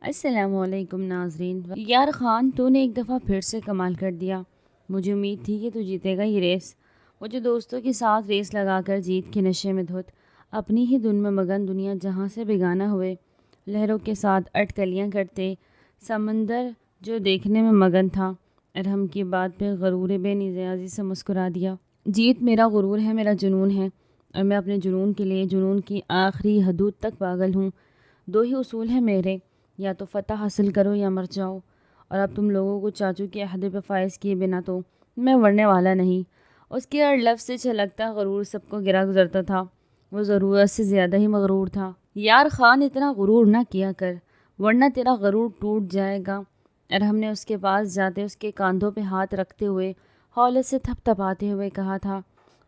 السلام علیکم ناظرین. یار خان، تو نے ایک دفعہ پھر سے کمال کر دیا. مجھے امید تھی کہ تو جیتے گا یہ ریس. مجھے دوستوں کے ساتھ ریس لگا کر جیت کے نشے میں دھت، اپنی ہی دن میں مگن، دنیا جہاں سے بیگانہ ہوئے، لہروں کے ساتھ اٹکلیاں کرتے، سمندر جو دیکھنے میں مگن تھا. ارحم کی بات پہ غرور بے نیازی سے مسکرا دیا. جیت میرا غرور ہے، میرا جنون ہے، اور میں اپنے جنون کے لیے جنون کی آخری حدود تک پاگل ہوں. دو ہی اصول ہیں میرے، یا تو فتح حاصل کرو یا مر جاؤ. اور اب تم لوگوں کو چاچو کے عہدے پہ فائز کیے بنا تو میں مرنے والا نہیں. اس کے ہر لفظ سے چھلکتا غرور سب کو گرا گزرتا تھا. وہ ضرورت سے زیادہ ہی مغرور تھا. یار خان، اتنا غرور نہ کیا کر ورنہ تیرا غرور ٹوٹ جائے گا. ارحم نے اس کے پاس جاتے اس کے کاندھوں پہ ہاتھ رکھتے ہوئے ہولے سے تھپ تھپاتے ہوئے کہا تھا،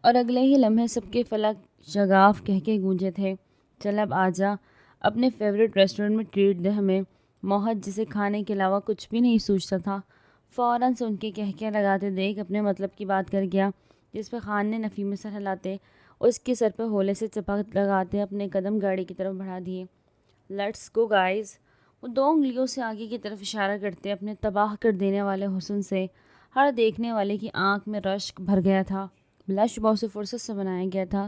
اور اگلے ہی لمحے سب کے فلک شگاف کہہ کے گونجے تھے. چل اب آجا، اپنے فیوریٹ ریسٹورنٹ میں ٹریٹ دے ہمیں. موہت، جسے کھانے کے علاوہ کچھ بھی نہیں سوچتا تھا، فوراً سے ان کے کہکے لگاتے دیکھ اپنے مطلب کی بات کر گیا، جس پہ خان نے نفی میں سر ہلاتے اس کے سر پہ ہولے سے چپک لگاتے اپنے قدم گاڑی کی طرف بڑھا دیے. Let's go guys. وہ دو انگلیوں سے آگے کی طرف اشارہ کرتے اپنے تباہ کر دینے والے حسن سے ہر دیکھنے والے کی آنکھ میں رشک بھر گیا تھا. بلش بہت سے فرصت سے بنایا گیا تھا،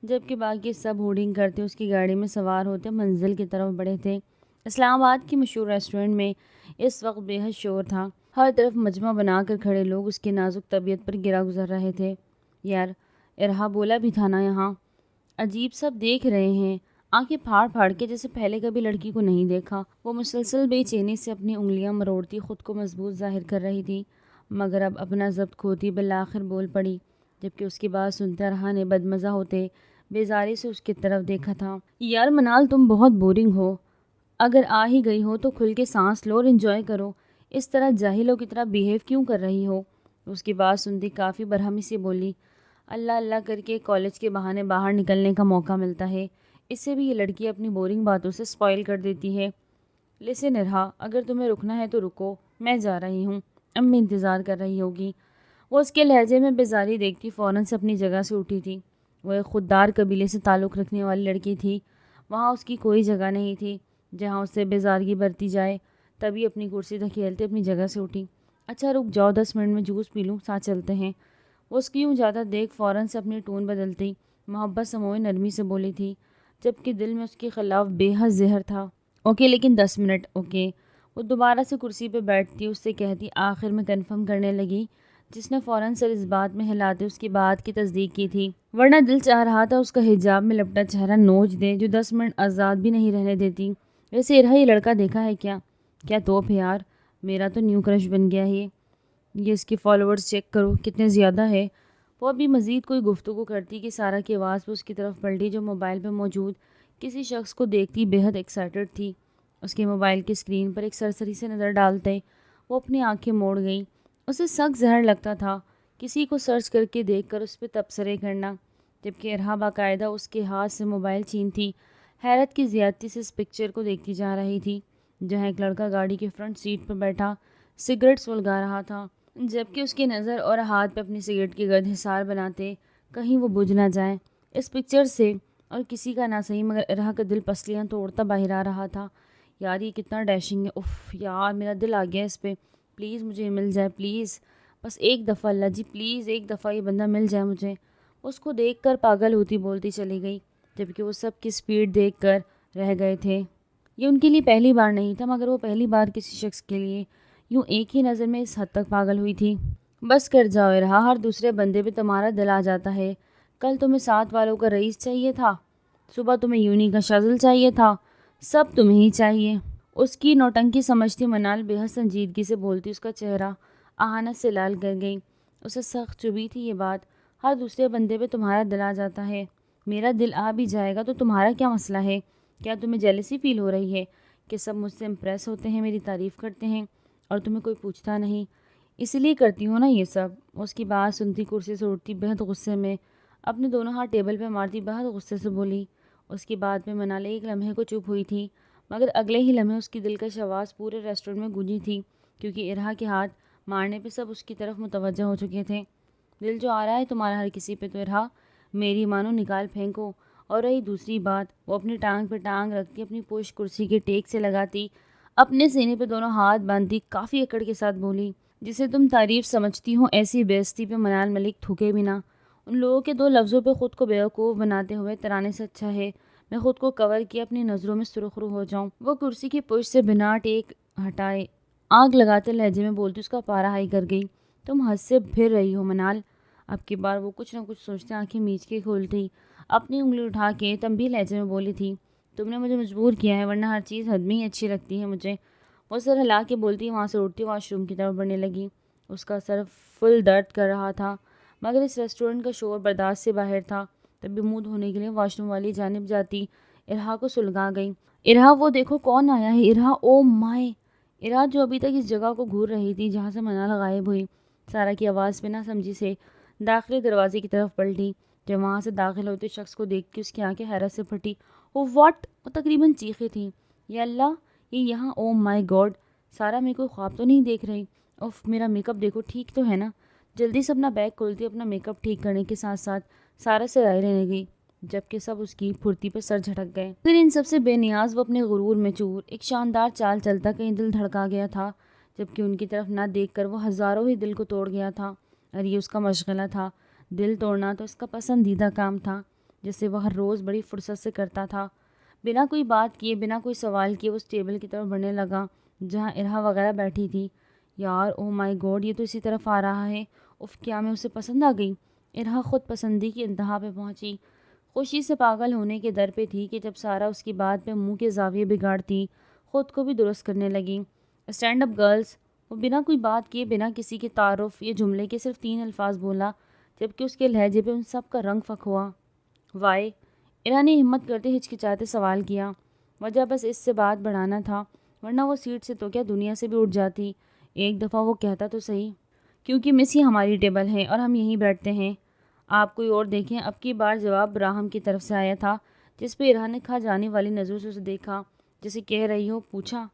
جبکہ باقی سب ہوڈنگ کرتے اس کی گاڑی میں سوار ہوتے منزل کی طرف بڑھے تھے. اسلام آباد کی مشہور ریسٹورنٹ میں اس وقت بے حد شور تھا. ہر طرف مجمع بنا کر کھڑے لوگ اس کی نازک طبیعت پر گرا گزر رہے تھے. یار، ارحا بولا بھی تھا نا یہاں عجیب سب دیکھ رہے ہیں، آنکھیں پھاڑ پھاڑ کے، جیسے پہلے کبھی لڑکی کو نہیں دیکھا. وہ مسلسل بے چینی سے اپنی انگلیاں مروڑتی خود کو مضبوط ظاہر کر رہی تھی، مگر اب اپنا ضبط کھوتی بالآخر بول پڑی، جبکہ اس کی بات سنتے ارحا نے بدمزہ ہوتے بیزاری سے اس کی طرف دیکھا تھا. یار منال، تم بہت بورنگ ہو. اگر آ ہی گئی ہو تو کھل کے سانس لو اور انجوائے کرو. اس طرح جاہلوں کی طرح بیہیو کیوں کر رہی ہو؟ اس کی بات سنتی کافی برہمی سے بولی. اللہ اللہ کر کے کالج کے بہانے باہر نکلنے کا موقع ملتا ہے، اس سے بھی یہ لڑکی اپنی بورنگ باتوں سے سپوائل کر دیتی ہے. لسن ارحا، اگر تمہیں رکنا ہے تو رکو، میں جا رہی ہوں، امی انتظار کر رہی ہوگی. وہ اس کے لہجے میں بیزاری دیکھتی فوراً سے اپنی جگہ سے اٹھی تھی. وہ ایک خوددار قبیلے سے تعلق رکھنے والی لڑکی تھی، وہاں اس کی کوئی جگہ نہیں تھی جہاں اس سے بیزارگی برتی جائے. تبھی اپنی کرسی دھکیلتے اپنی جگہ سے اٹھی. اچھا رک جاؤ، 10 منٹ میں جوس پی لوں، ساتھ چلتے ہیں. وہ اس کی یوں جاتا دیکھ فوراً سے اپنی ٹون بدلتی محبت سموئے نرمی سے بولی تھی، جبکہ دل میں اس کے خلاف بے حد زہر تھا. اوکے لیکن 10 منٹ. اوکے. وہ دوبارہ سے کرسی پہ بیٹھتی اس سے کہتی، آخر میں کنفرم کرنے لگی، جس نے فوراً سر اس بات میں ہلاتے اس کی بات کی تصدیق کی تھی، ورنہ دل چاہ رہا تھا اس کا حجاب میں لپٹا چہرہ نوچ دے جو 10 منٹ آزاد بھی نہیں رہنے دیتی. ویسے ارحا، یہ لڑکا دیکھا ہے کیا توپ ہے یار، میرا تو نیو کرش بن گیا ہے. یہ اس کے فالوورز چیک کرو کتنے زیادہ ہے. وہ ابھی مزید کوئی گفتگو کرتی کہ سارا کی آواز پہ اس کی طرف پلٹی، جو موبائل پہ موجود کسی شخص کو دیکھتی بے حد ایکسائٹڈ تھی. اس کے موبائل کی اسکرین پر ایک سرسری سے نظر ڈالتے وہ اپنی آنکھیں موڑ گئی. اسے سخت زہر لگتا تھا کسی کو سرچ کر کے دیکھ کر اس پہ تبصرے کرنا، جبکہ ارحا باقاعدہ اس کے ہاتھ سے موبائل چھینتی حیرت کی زیادتی سے اس پکچر کو دیکھتی جا رہی تھی، جہاں ایک لڑکا گاڑی کے فرنٹ سیٹ پر بیٹھا سگریٹ سلگا رہا تھا، جبکہ اس کی نظر اور ہاتھ پہ اپنی سگریٹ کی گرد حصار بناتے کہیں وہ بجھ نہ جائے. اس پکچر سے اور کسی کا نہ صحیح مگر ارحا کا دل پسلیاں توڑتا باہر آ رہا تھا. یار یہ کتنا ڈیشنگ ہے، اف یار میرا دل آ گیا اس پہ. پلیز مجھے مل جائے، پلیز بس ایک دفعہ، اللہ جی پلیز ایک دفعہ یہ بندہ مل جائے مجھے. اس کو دیکھ کر پاگل ہوتی بولتی چلی گئی، جبکہ وہ سب کی سپیڈ دیکھ کر رہ گئے تھے. یہ ان کے لیے پہلی بار نہیں تھا، مگر وہ پہلی بار کسی شخص کے لیے یوں ایک ہی نظر میں اس حد تک پاگل ہوئی تھی. بس کر جاؤ ارحا، ہر دوسرے بندے پہ تمہارا دل آ جاتا ہے. کل تمہیں 7 والوں کا رئیس چاہیے تھا، صبح تمہیں یونی کا شازل چاہیے تھا، سب تمہیں ہی چاہیے. اس کی نوٹنکی سمجھتی منال بے حد سنجیدگی سے بولتی اس کا چہرہ اہانت سے لال کر گئی. اسے سخت چبھی تھی یہ بات، ہر دوسرے بندے پہ تمہارا دل آ جاتا ہے، میرا دل آ بھی جائے گا تو تمہارا کیا مسئلہ ہے؟ کیا تمہیں جیلسی فیل ہو رہی ہے کہ سب مجھ سے امپریس ہوتے ہیں، میری تعریف کرتے ہیں اور تمہیں کوئی پوچھتا نہیں؟ اسی لیے کرتی ہوں نا یہ سب. اس کی بات سنتی کرسی سے اٹھتی بہت غصے میں اپنے دونوں ہاتھ ٹیبل پہ مارتی بہت غصے سے بولی. اس کی بات میں منال ایک لمحے کو چپ ہوئی تھی، مگر اگلے ہی لمحے اس کی دلکش آواز پورے ریسٹورنٹ میں گونجی تھی، کیونکہ ارحا کے ہاتھ مارنے پہ سب اس کی طرف متوجہ ہو چکے تھے. دل جو آ رہا ہے تمہارا ہر کسی پہ تو ارحا میری مانو نکال پھینکو. اور رہی دوسری بات، وہ اپنی ٹانگ پہ ٹانگ رکھتی اپنی پوش کرسی کے ٹیک سے لگاتی اپنے سینے پہ دونوں ہاتھ باندھی کافی اکڑ کے ساتھ بولی، جسے تم تعریف سمجھتی ہو ایسی بےعزتی پہ منال ملک تھوکے بھی نہ۔ ان لوگوں کے دو لفظوں پہ خود کو بیوقوف بناتے ہوئے ترانے سے اچھا ہے میں خود کو کور کیے اپنی نظروں میں سرخ رو ہو جاؤں۔ وہ کرسی کی پشت سے بنا ٹیک ہٹائے آگ لگاتے لہجے میں بولتی اس کا پارا ہائی کر گئی۔ تم حد سے پھر رہی ہو منال۔ اب کی بار وہ کچھ نہ کچھ سوچتے آنکھیں میچ کے کھولتی اپنی انگلی اٹھا کے تنبیہ لہجے میں بولی تھی، تم نے مجھے مجبور کیا ہے، ورنہ ہر چیز حد میں ہی اچھی لگتی ہے مجھے۔ وہ سر ہلا کے بولتی وہاں سے اٹھتی واش روم کی طرف بڑھنے لگی۔ اس کا سر فل درد کر رہا تھا مگر اس ریسٹورنٹ کا شور برداشت سے باہر تھا۔ تبھی منہ دھونے کے لیے واش روم والی جانب جاتی ارہا کو سلگا گئی، ارہا وہ دیکھو کون آیا ہے، ارہا او مائے۔ ارہا جو ابھی تک اس جگہ کو گھور رہی تھی جہاں سے منال غائب ہوئی، سارا کی آواز بنا سمجھی سے داخلی دروازے کی طرف پلٹی۔ جب وہاں سے داخل ہوتے شخص کو دیکھ کے اس کی آنکھیں حیرت سے پھٹی۔ وہ واٹ! وہ تقریباً چیخیں تھیں، یا اللہ یہ یہاں، او مائی گاڈ! سارا میں کوئی خواب تو نہیں دیکھ رہی؟ اوف میرا میک اپ دیکھو ٹھیک تو ہے نا؟ جلدی سے اپنا بیگ کھولتی اپنا میک اپ ٹھیک کرنے کے ساتھ ساتھ سارا سے رائے لینے گئی، جبکہ سب اس کی پھرتی پہ سر جھٹک گئے۔ پھر ان سب سے بے نیاز وہ اپنے غرور میں چور ایک شاندار چال چلتا کہیں دل دھڑکا گیا تھا، جبکہ ان کی طرف نہ دیکھ کر وہ ہزاروں ہی دل کو توڑ گیا تھا، اور یہ اس کا مشغلہ تھا۔ دل توڑنا تو اس کا پسندیدہ کام تھا جسے وہ ہر روز بڑی فرصت سے کرتا تھا۔ بنا کوئی بات کیے بنا کوئی سوال کیے وہ اس ٹیبل کی طرف بڑھنے لگا جہاں ارہا وغیرہ بیٹھی تھی۔ یار او مائی گاڈ یہ تو اسی طرف آ رہا ہے، اف کیا میں اسے پسند آ گئی؟ ارہا خود پسندی کی انتہا پہ پہنچی، خوشی سے پاگل ہونے کے در پہ تھی کہ جب سارا اس کی بات پہ منہ کے زاویے بگاڑتی خود کو بھی درست کرنے لگی۔ Stand up girls! وہ بنا کوئی بات کیے بنا کسی کے تعارف یا جملے کے صرف 3 الفاظ بولا، جبکہ اس کے لہجے پہ ان سب کا رنگ فک ہوا۔ وائے؟ ارہا نے ہمت کرتے ہچکچاتے سوال کیا۔ وجہ بس اس سے بات بڑھانا تھا، ورنہ وہ سیٹ سے تو کیا دنیا سے بھی اٹھ جاتی۔ ایک دفعہ وہ کہتا تو صحیح، کیونکہ مس یہ ہماری ٹیبل ہے اور ہم یہیں بیٹھتے ہیں، آپ کوئی اور دیکھیں۔ اب کی بار جواب براہم کی طرف سے آیا تھا، جس پہ ارہا نے کھا جانے والی نظروں سے اسے دیکھا، جیسے کہہ رہی ہو پوچھا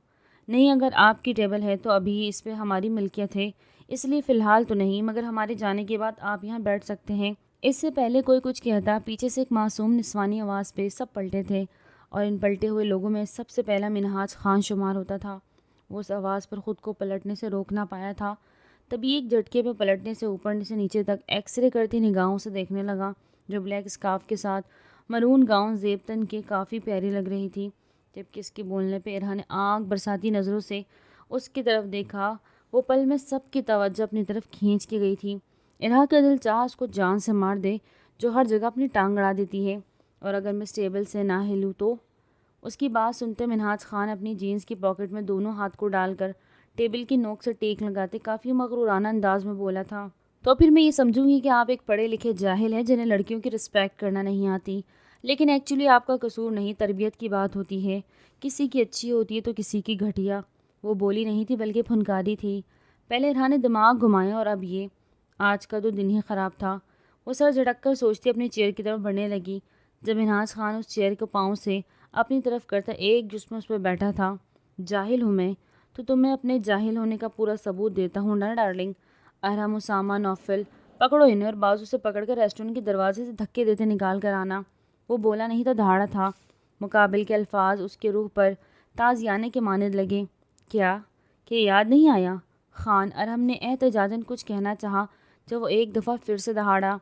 نہیں اگر آپ کی ٹیبل ہے تو ابھی اس پہ ہماری ملکیت ہے، اس لیے فی الحال تو نہیں، مگر ہمارے جانے کے بعد آپ یہاں بیٹھ سکتے ہیں۔ اس سے پہلے کوئی کچھ کہتا پیچھے سے ایک معصوم نسوانی آواز پہ سب پلٹے تھے، اور ان پلٹے ہوئے لوگوں میں سب سے پہلا منہاج خان شمار ہوتا تھا۔ وہ اس آواز پر خود کو پلٹنے سے روک نہ پایا تھا، تبھی ایک جھٹکے پہ پلٹنے سے اوپر سے نیچے تک ایکس رے کرتی نگاہوں سے دیکھنے لگا، جو بلیک اسکارف کے ساتھ مرون گاؤن زیبتن کے کافی پیاری لگ رہی تھی۔ جبکہ اس کے بولنے پہ ارہا نے آنکھ برساتی نظروں سے اس کی طرف دیکھا، وہ پل میں سب کی توجہ اپنی طرف کھینچ کے گئی تھی۔ ارہا کا دل چاہا اس کو جان سے مار دے، جو ہر جگہ اپنی ٹانگ اڑا دیتی ہے، اور اگر میں ٹیبل سے نہ ہلوں تو۔ اس کی بات سنتے منہاج خان اپنی جینز کی پاکٹ میں دونوں ہاتھ کو ڈال کر ٹیبل کی نوک سے ٹیک لگاتے کافی مغرورانہ انداز میں بولا تھا، تو پھر میں یہ سمجھوں گی کہ آپ ایک پڑھے لکھے جاہل ہیں جنہیں لڑکیوں کی رسپیکٹ کرنا نہیں آتی، لیکن ایکچولی آپ کا قصور نہیں، تربیت کی بات ہوتی ہے، کسی کی اچھی ہوتی ہے تو کسی کی گھٹیا۔ وہ بولی نہیں تھی بلکہ پھنکاری تھی۔ پہلے ارہا نے دماغ گھمایا اور اب یہ، آج کا تو دن ہی خراب تھا۔ وہ سر جھٹک کر سوچتی اپنی چیئر کی طرف بڑھنے لگی، جب منہاج خان اس چیئر کو پاؤں سے اپنی طرف کرتا ایک جسم اس پہ بیٹھا تھا۔ جاہل ہوں میں تو تمہیں اپنے جاہل ہونے کا پورا ثبوت دیتا ہوں نا ڈارلنگ۔ ارہم اسامہ نوفل پکڑو انہیں اور بازو سے پکڑ کر ریسٹورنٹ کے دروازے سے دھکے دیتے نکال کر آنا۔ وہ بولا نہیں تھا، دھاڑا تھا۔ مقابل کے الفاظ اس کے روح پر تازیانے کے مانند لگے۔ کیا کہ یاد نہیں آیا خان؟ ارہم نے احتجاجاً کچھ کہنا چاہا جب وہ ایک دفعہ پھر سے دہاڑا۔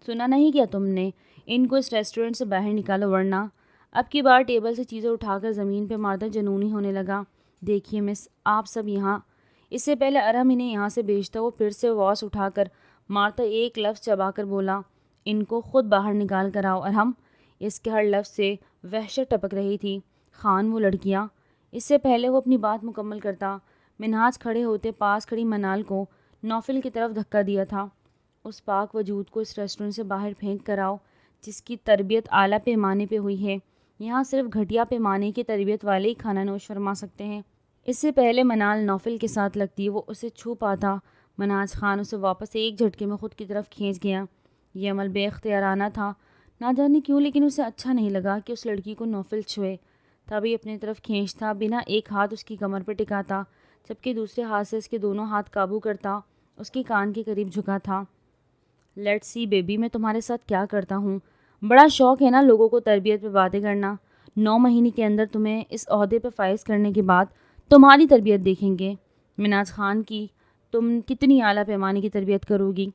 سنا نہیں کیا تم نے؟ ان کو اس ریسٹورنٹ سے باہر نکالو ورنہ۔ اب کی بار ٹیبل سے چیزیں اٹھا کر زمین پہ مارتا جنونی ہونے لگا۔ دیکھیے مس آپ سب یہاں، اس سے پہلے ارہم انہیں یہاں سے بھیجتا وہ پھر سے واس اٹھا کر مارتا ایک لفظ چبا کر بولا، ان کو خود باہر نکال کر آؤ ارہم۔ اس کے ہر لفظ سے وحشت ٹپک رہی تھی۔ خان وہ لڑکیاں، اس سے پہلے وہ اپنی بات مکمل کرتا منہاج کھڑے ہوتے پاس کھڑی منال کو نوفل کی طرف دھکا دیا تھا، اس پاک وجود کو اس ریسٹورنٹ سے باہر پھینک کر آؤ جس کی تربیت اعلیٰ پیمانے پہ ہوئی ہے، یہاں صرف گھٹیا پیمانے کی تربیت والے ہی کھانا نوش فرما سکتے ہیں۔ اس سے پہلے منال نوفل کے ساتھ لگتی وہ اسے چھو پاتا، منہاج خان اسے واپس ایک جھٹکے میں خود کی طرف کھینچ گیا۔ یہ عمل بے اختیارانہ تھا، نہ جانے کیوں، لیکن اسے اچھا نہیں لگا کہ اس لڑکی کو نوفل چھوئے، تبھی اپنی طرف کھینچتا، بنا ایک ہاتھ اس کی کمر پہ ٹکاتا جبکہ دوسرے ہاتھ سے اس کے دونوں ہاتھ قابو کرتا، اس کے کان کے قریب جھکا تھا۔ لیٹس سی بیبی، میں تمہارے ساتھ کیا کرتا ہوں۔ بڑا شوق ہے نا لوگوں کو تربیت پہ باتیں کرنا۔ 9 مہینے کے اندر تمہیں اس عہدے پہ فائز کرنے کے بعد تمہاری تربیت دیکھیں گے مناز خان کی، تم کتنی اعلیٰ پیمانے کی تربیت کرو گی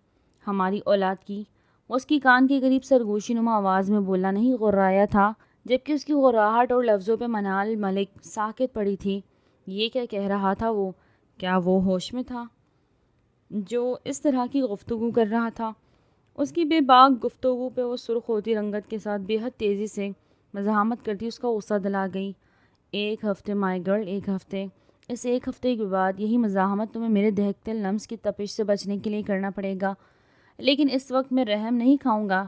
ہماری اولاد کی۔ وہ اس کی کان کے قریب سرگوشی نما آواز میں بولنا نہیں غرایا تھا، جبکہ اس کی غراہٹ اور لفظوں پہ منال ملک ساکت پڑی تھی۔ یہ کیا کہہ رہا تھا وہ؟ کیا وہ ہوش میں تھا جو اس طرح کی گفتگو کر رہا تھا؟ اس کی بے باک گفتگو پہ وہ سرخ ہوتی رنگت کے ساتھ بے حد تیزی سے مزاحمت کرتی اس کا غصہ دلا گئی۔ ایک ہفتے مائی گرل، ایک ہفتے، اس ایک ہفتے کے بعد یہی مزاحمت تمہیں میرے دہکتے لمس کی تپش سے بچنے کے لیے کرنا پڑے گا، لیکن اس وقت میں رحم نہیں کھاؤں گا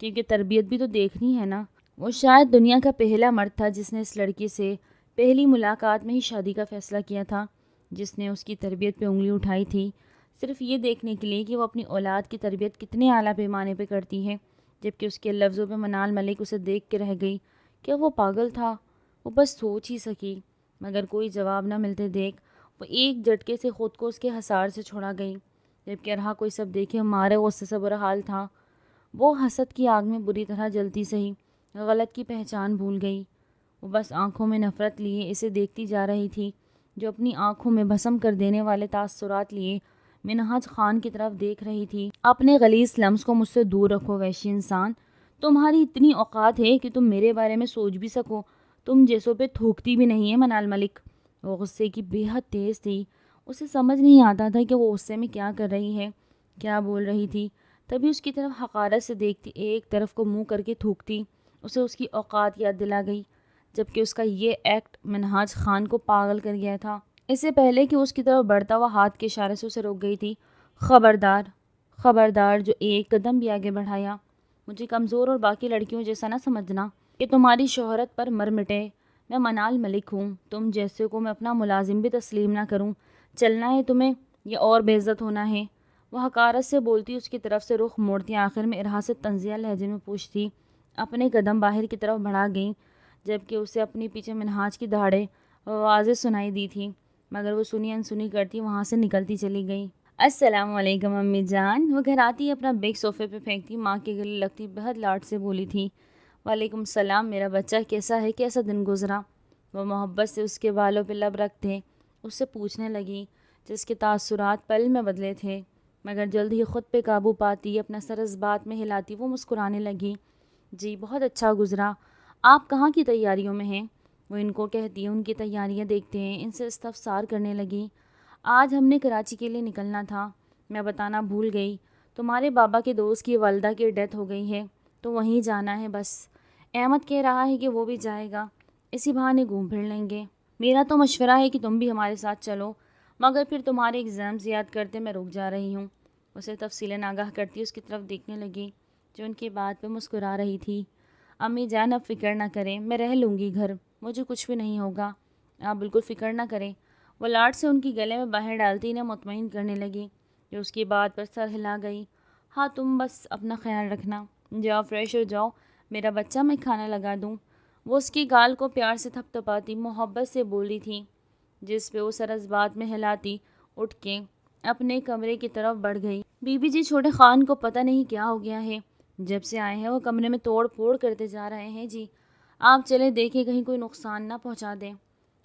کیونکہ تربیت بھی تو دیکھنی ہے نا۔ وہ شاید دنیا کا پہلا مرد تھا جس نے اس لڑکی سے پہلی ملاقات میں ہی شادی کا فیصلہ کیا تھا، جس نے اس کی تربیت پہ انگلی اٹھائی تھی صرف یہ دیکھنے کے لیے کہ وہ اپنی اولاد کی تربیت کتنے اعلیٰ پیمانے پہ کرتی ہے، جبکہ اس کے لفظوں پہ منال ملک اسے دیکھ کے رہ گئی۔ کیا وہ پاگل تھا؟ وہ بس سوچ ہی سکی، مگر کوئی جواب نہ ملتے دیکھ وہ ایک جھٹکے سے خود کو اس کے حصار سے چھڑا گئی، جبکہ رہا کوئی سب دیکھے مارے غصے سے برا حال تھا۔ وہ حسد کی آگ میں بری طرح جلتی سہی، غلط کی پہچان بھول گئی۔ وہ بس آنکھوں میں نفرت لیے اسے دیکھتی جا رہی تھی، جو اپنی آنکھوں میں بھسم کر دینے والے تاثرات لیے منہاج خان کی طرف دیکھ رہی تھی۔ اپنے غلیظ لمس کو مجھ سے دور رکھو وحشی انسان، تمہاری اتنی اوقات ہے کہ تم میرے بارے میں سوچ بھی سکو، تم جیسوں پہ تھوکتی بھی نہیں ہے منال ملک۔ وہ غصے کی بے حد تیز تھی، اسے سمجھ نہیں آتا تھا کہ وہ غصے میں کیا کر رہی ہے، کیا بول رہی تھی۔ تبھی اس کی طرف حقارت سے دیکھتی ایک طرف کو منہ کر کے تھوکتی اسے اس کی اوقات یاد دلا گئی، جبکہ اس کا یہ ایکٹ منہاج خان کو پاگل کر گیا تھا۔ اس سے پہلے کہ اس کی طرف بڑھتا ہوا ہاتھ کے اشارے سے اسے روک گئی تھی۔ خبردار، خبردار، جو ایک قدم بھی آگے بڑھایا، مجھے کمزور اور باقی لڑکیوں جیسا نہ سمجھنا کہ تمہاری شہرت پر مر مٹے۔ میں منال ملک ہوں، تم جیسے کو میں اپنا ملازم بھی تسلیم نہ کروں۔ چلنا ہے تمہیں یا اور بے عزت ہونا ہے؟ وہ حقارت سے بولتی اس کی طرف سے رخ موڑتی آخر میں ارہا سے طنزیہ لہجے میں پوچھتی، اپنے قدم باہر کی طرف بڑھا گئیں، جبکہ اسے اپنی پیچھے منہاج کی دہاڑیں واضح سنائی دی تھی، مگر وہ سنی انسنی کرتی وہاں سے نکلتی چلی گئی۔ السلام علیکم امی جان، وہ گھر آتی اپنا بیگ صوفے پہ پھینکتی ماں کے گلے لگتی بہت لاڈ سے بولی تھی۔ وعلیکم السلام میرا بچہ، کیسا ہے، کیسا دن گزرا؟ وہ محبت سے اس کے بالوں پہ لب رکھتے اس سے پوچھنے لگی، جس کے تاثرات پل میں بدلے تھے، مگر جلد ہی خود پہ قابو پاتی اپنا سر اس بات میں ہلاتی وہ مسکرانے لگی۔ جی بہت اچھا گزرا، آپ کہاں کی تیاریوں میں ہیں؟ وہ ان کو کہتی ہے ان کی تیاریاں دیکھتے ہیں ان سے استفسار کرنے لگی۔ آج ہم نے کراچی کے لیے نکلنا تھا، میں بتانا بھول گئی، تمہارے بابا کے دوست کی والدہ کی ڈیتھ ہو گئی ہے تو وہیں جانا ہے بس۔ احمد کہہ رہا ہے کہ وہ بھی جائے گا، اسی بہانے گھوم پھر لیں گے۔ میرا تو مشورہ ہے کہ تم بھی ہمارے ساتھ چلو، مگر پھر تمہارے ایگزامز یاد کرتے میں رک جا رہی ہوں۔ اسے تفصیلیں آگاہ کرتی اس کی طرف دیکھنے لگی جو ان کی بات پہ مسکرا رہی تھی۔ امی جان اب فکر نہ کریں، میں رہ لوں گی گھر، مجھے کچھ بھی نہیں ہوگا، آپ بالکل فکر نہ کریں۔ وہ لاڈ سے ان کی گلے میں باہیں ڈالتی انہیں مطمئن کرنے لگی، جو اس کی بات پر سر ہلا گئی۔ ہاں تم بس اپنا خیال رکھنا، جاؤ فریش ہو جاؤ میرا بچہ، میں کھانا لگا دوں۔ وہ اس کی گال کو پیار سے تھپ تھپاتی محبت سے بولی تھی، جس پہ وہ سر اس بات میں ہلاتی اٹھ کے اپنے کمرے کی طرف بڑھ گئی۔ بی بی جی چھوٹے خان کو پتہ نہیں کیا ہو گیا ہے، جب سے آئے ہیں وہ کمرے میں توڑ پھوڑ کرتے جا رہے ہیں۔ جی آپ چلے دیکھیں کہیں کوئی نقصان نہ پہنچا دیں۔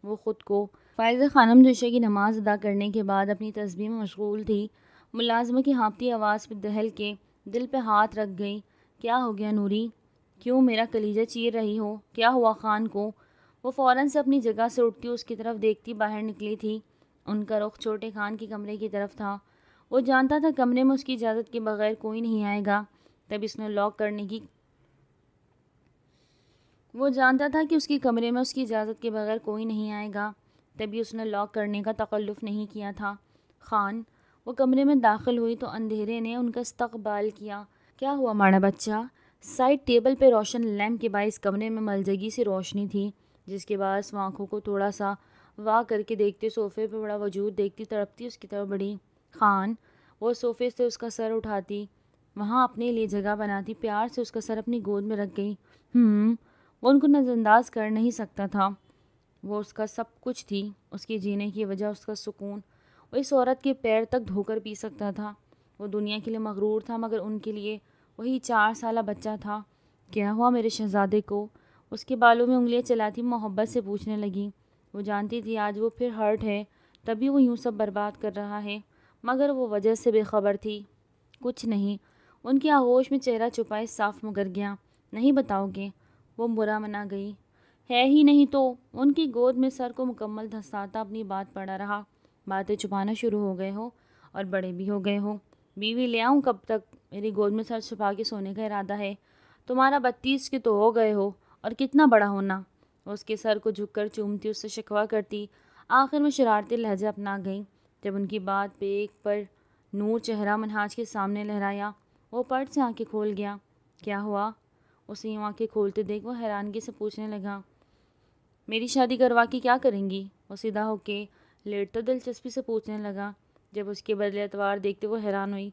وہ خود کو فائزہ خانم جو عشاء کی نماز ادا کرنے کے بعد اپنی تسبیح میں مشغول تھی، ملازمہ کی ہانپتی آواز پہ دہل کے دل پہ ہاتھ رکھ گئی۔ کیا ہو گیا نوری، کیوں میرا کلیجہ چیر رہی ہو، کیا ہوا خان کو؟ وہ فوراً سے اپنی جگہ سے اٹھتی اس کی طرف دیکھتی باہر نکلی تھی، ان کا رخ چھوٹے خان کے کمرے کی طرف تھا۔ وہ جانتا تھا کمرے میں اس کی اجازت کے بغیر کوئی نہیں آئے گا، تب اس نے لاک کرنے کی وہ جانتا تھا کہ اس کے کمرے میں اس کی اجازت کے بغیر کوئی نہیں آئے گا، تبھی اس نے لاک کرنے کا تکلف نہیں کیا تھا۔ خان وہ کمرے میں داخل ہوئی تو اندھیرے نے ان کا استقبال کیا۔ کیا ہوا ماڑا بچہ؟ سائڈ ٹیبل پہ روشن لیمپ کے باعث کمرے میں ملجگی سی روشنی تھی، جس کے باعث وہ آنکھوں کو تھوڑا سا واہ کر کے دیکھتے صوفے پہ بڑا وجود دیکھتی تڑپتی اس کی طرف بڑھی۔ خان وہ صوفے سے اس کا سر اٹھاتی وہاں اپنے لیے جگہ بناتی پیار سے اس کا سر اپنی گود میں رکھ گئی۔ وہ ان کو نظر انداز کر نہیں سکتا تھا، وہ اس کا سب کچھ تھی، اس کی جینے کی وجہ، اس کا سکون۔ وہ اس عورت کے پیر تک دھو کر پی سکتا تھا۔ وہ دنیا کے لیے مغرور تھا مگر ان کے لیے وہی 4 سالہ بچہ تھا۔ کیا ہوا میرے شہزادے کو؟ اس کے بالوں میں انگلیاں چلاتی محبت سے پوچھنے لگی۔ وہ جانتی تھی آج وہ پھر ہرٹ ہے، تبھی وہ یوں سب برباد کر رہا ہے، مگر وہ وجہ سے بے خبر تھی۔ کچھ نہیں، ان کی آغوش میں چہرہ چھپائے صاف مگر گیا۔ نہیں بتاؤ گے؟ وہ برا منا گئی۔ ہے ہی نہیں تو؟ ان کی گود میں سر کو مکمل دھساتا اپنی بات پڑا رہا۔ باتیں چھپانا شروع ہو گئے ہو اور بڑے بھی ہو گئے ہو۔ بیوی لے آؤں کب تک؟ میری گود میں سر چھپا کے سونے کا ارادہ ہے؟ تمہارا 32 کے تو ہو گئے ہو، اور کتنا بڑا ہونا؟ اس کے سر کو جھک کر چومتی، اس سے شکوہ کرتی، آخر میں شرارتی لہجہ اپنا گئی۔ جب ان کی بات پہ ایک پر نور چہرہ منہاج کے سامنے لہرایا، وہ پٹ سے آنکھیں کھول گیا۔ کیا ہوا؟ اسے یوں آنکھیں کھولتے دیکھ وہ حیرانگی سے پوچھنے لگا، میری شادی کروا کے کیا کریں گی؟ وہ سیدھا ہو کے لیٹ تو دلچسپی سے پوچھنے لگا۔ جب اس کے بدلے اتوار دیکھتے وہ حیران ہوئی۔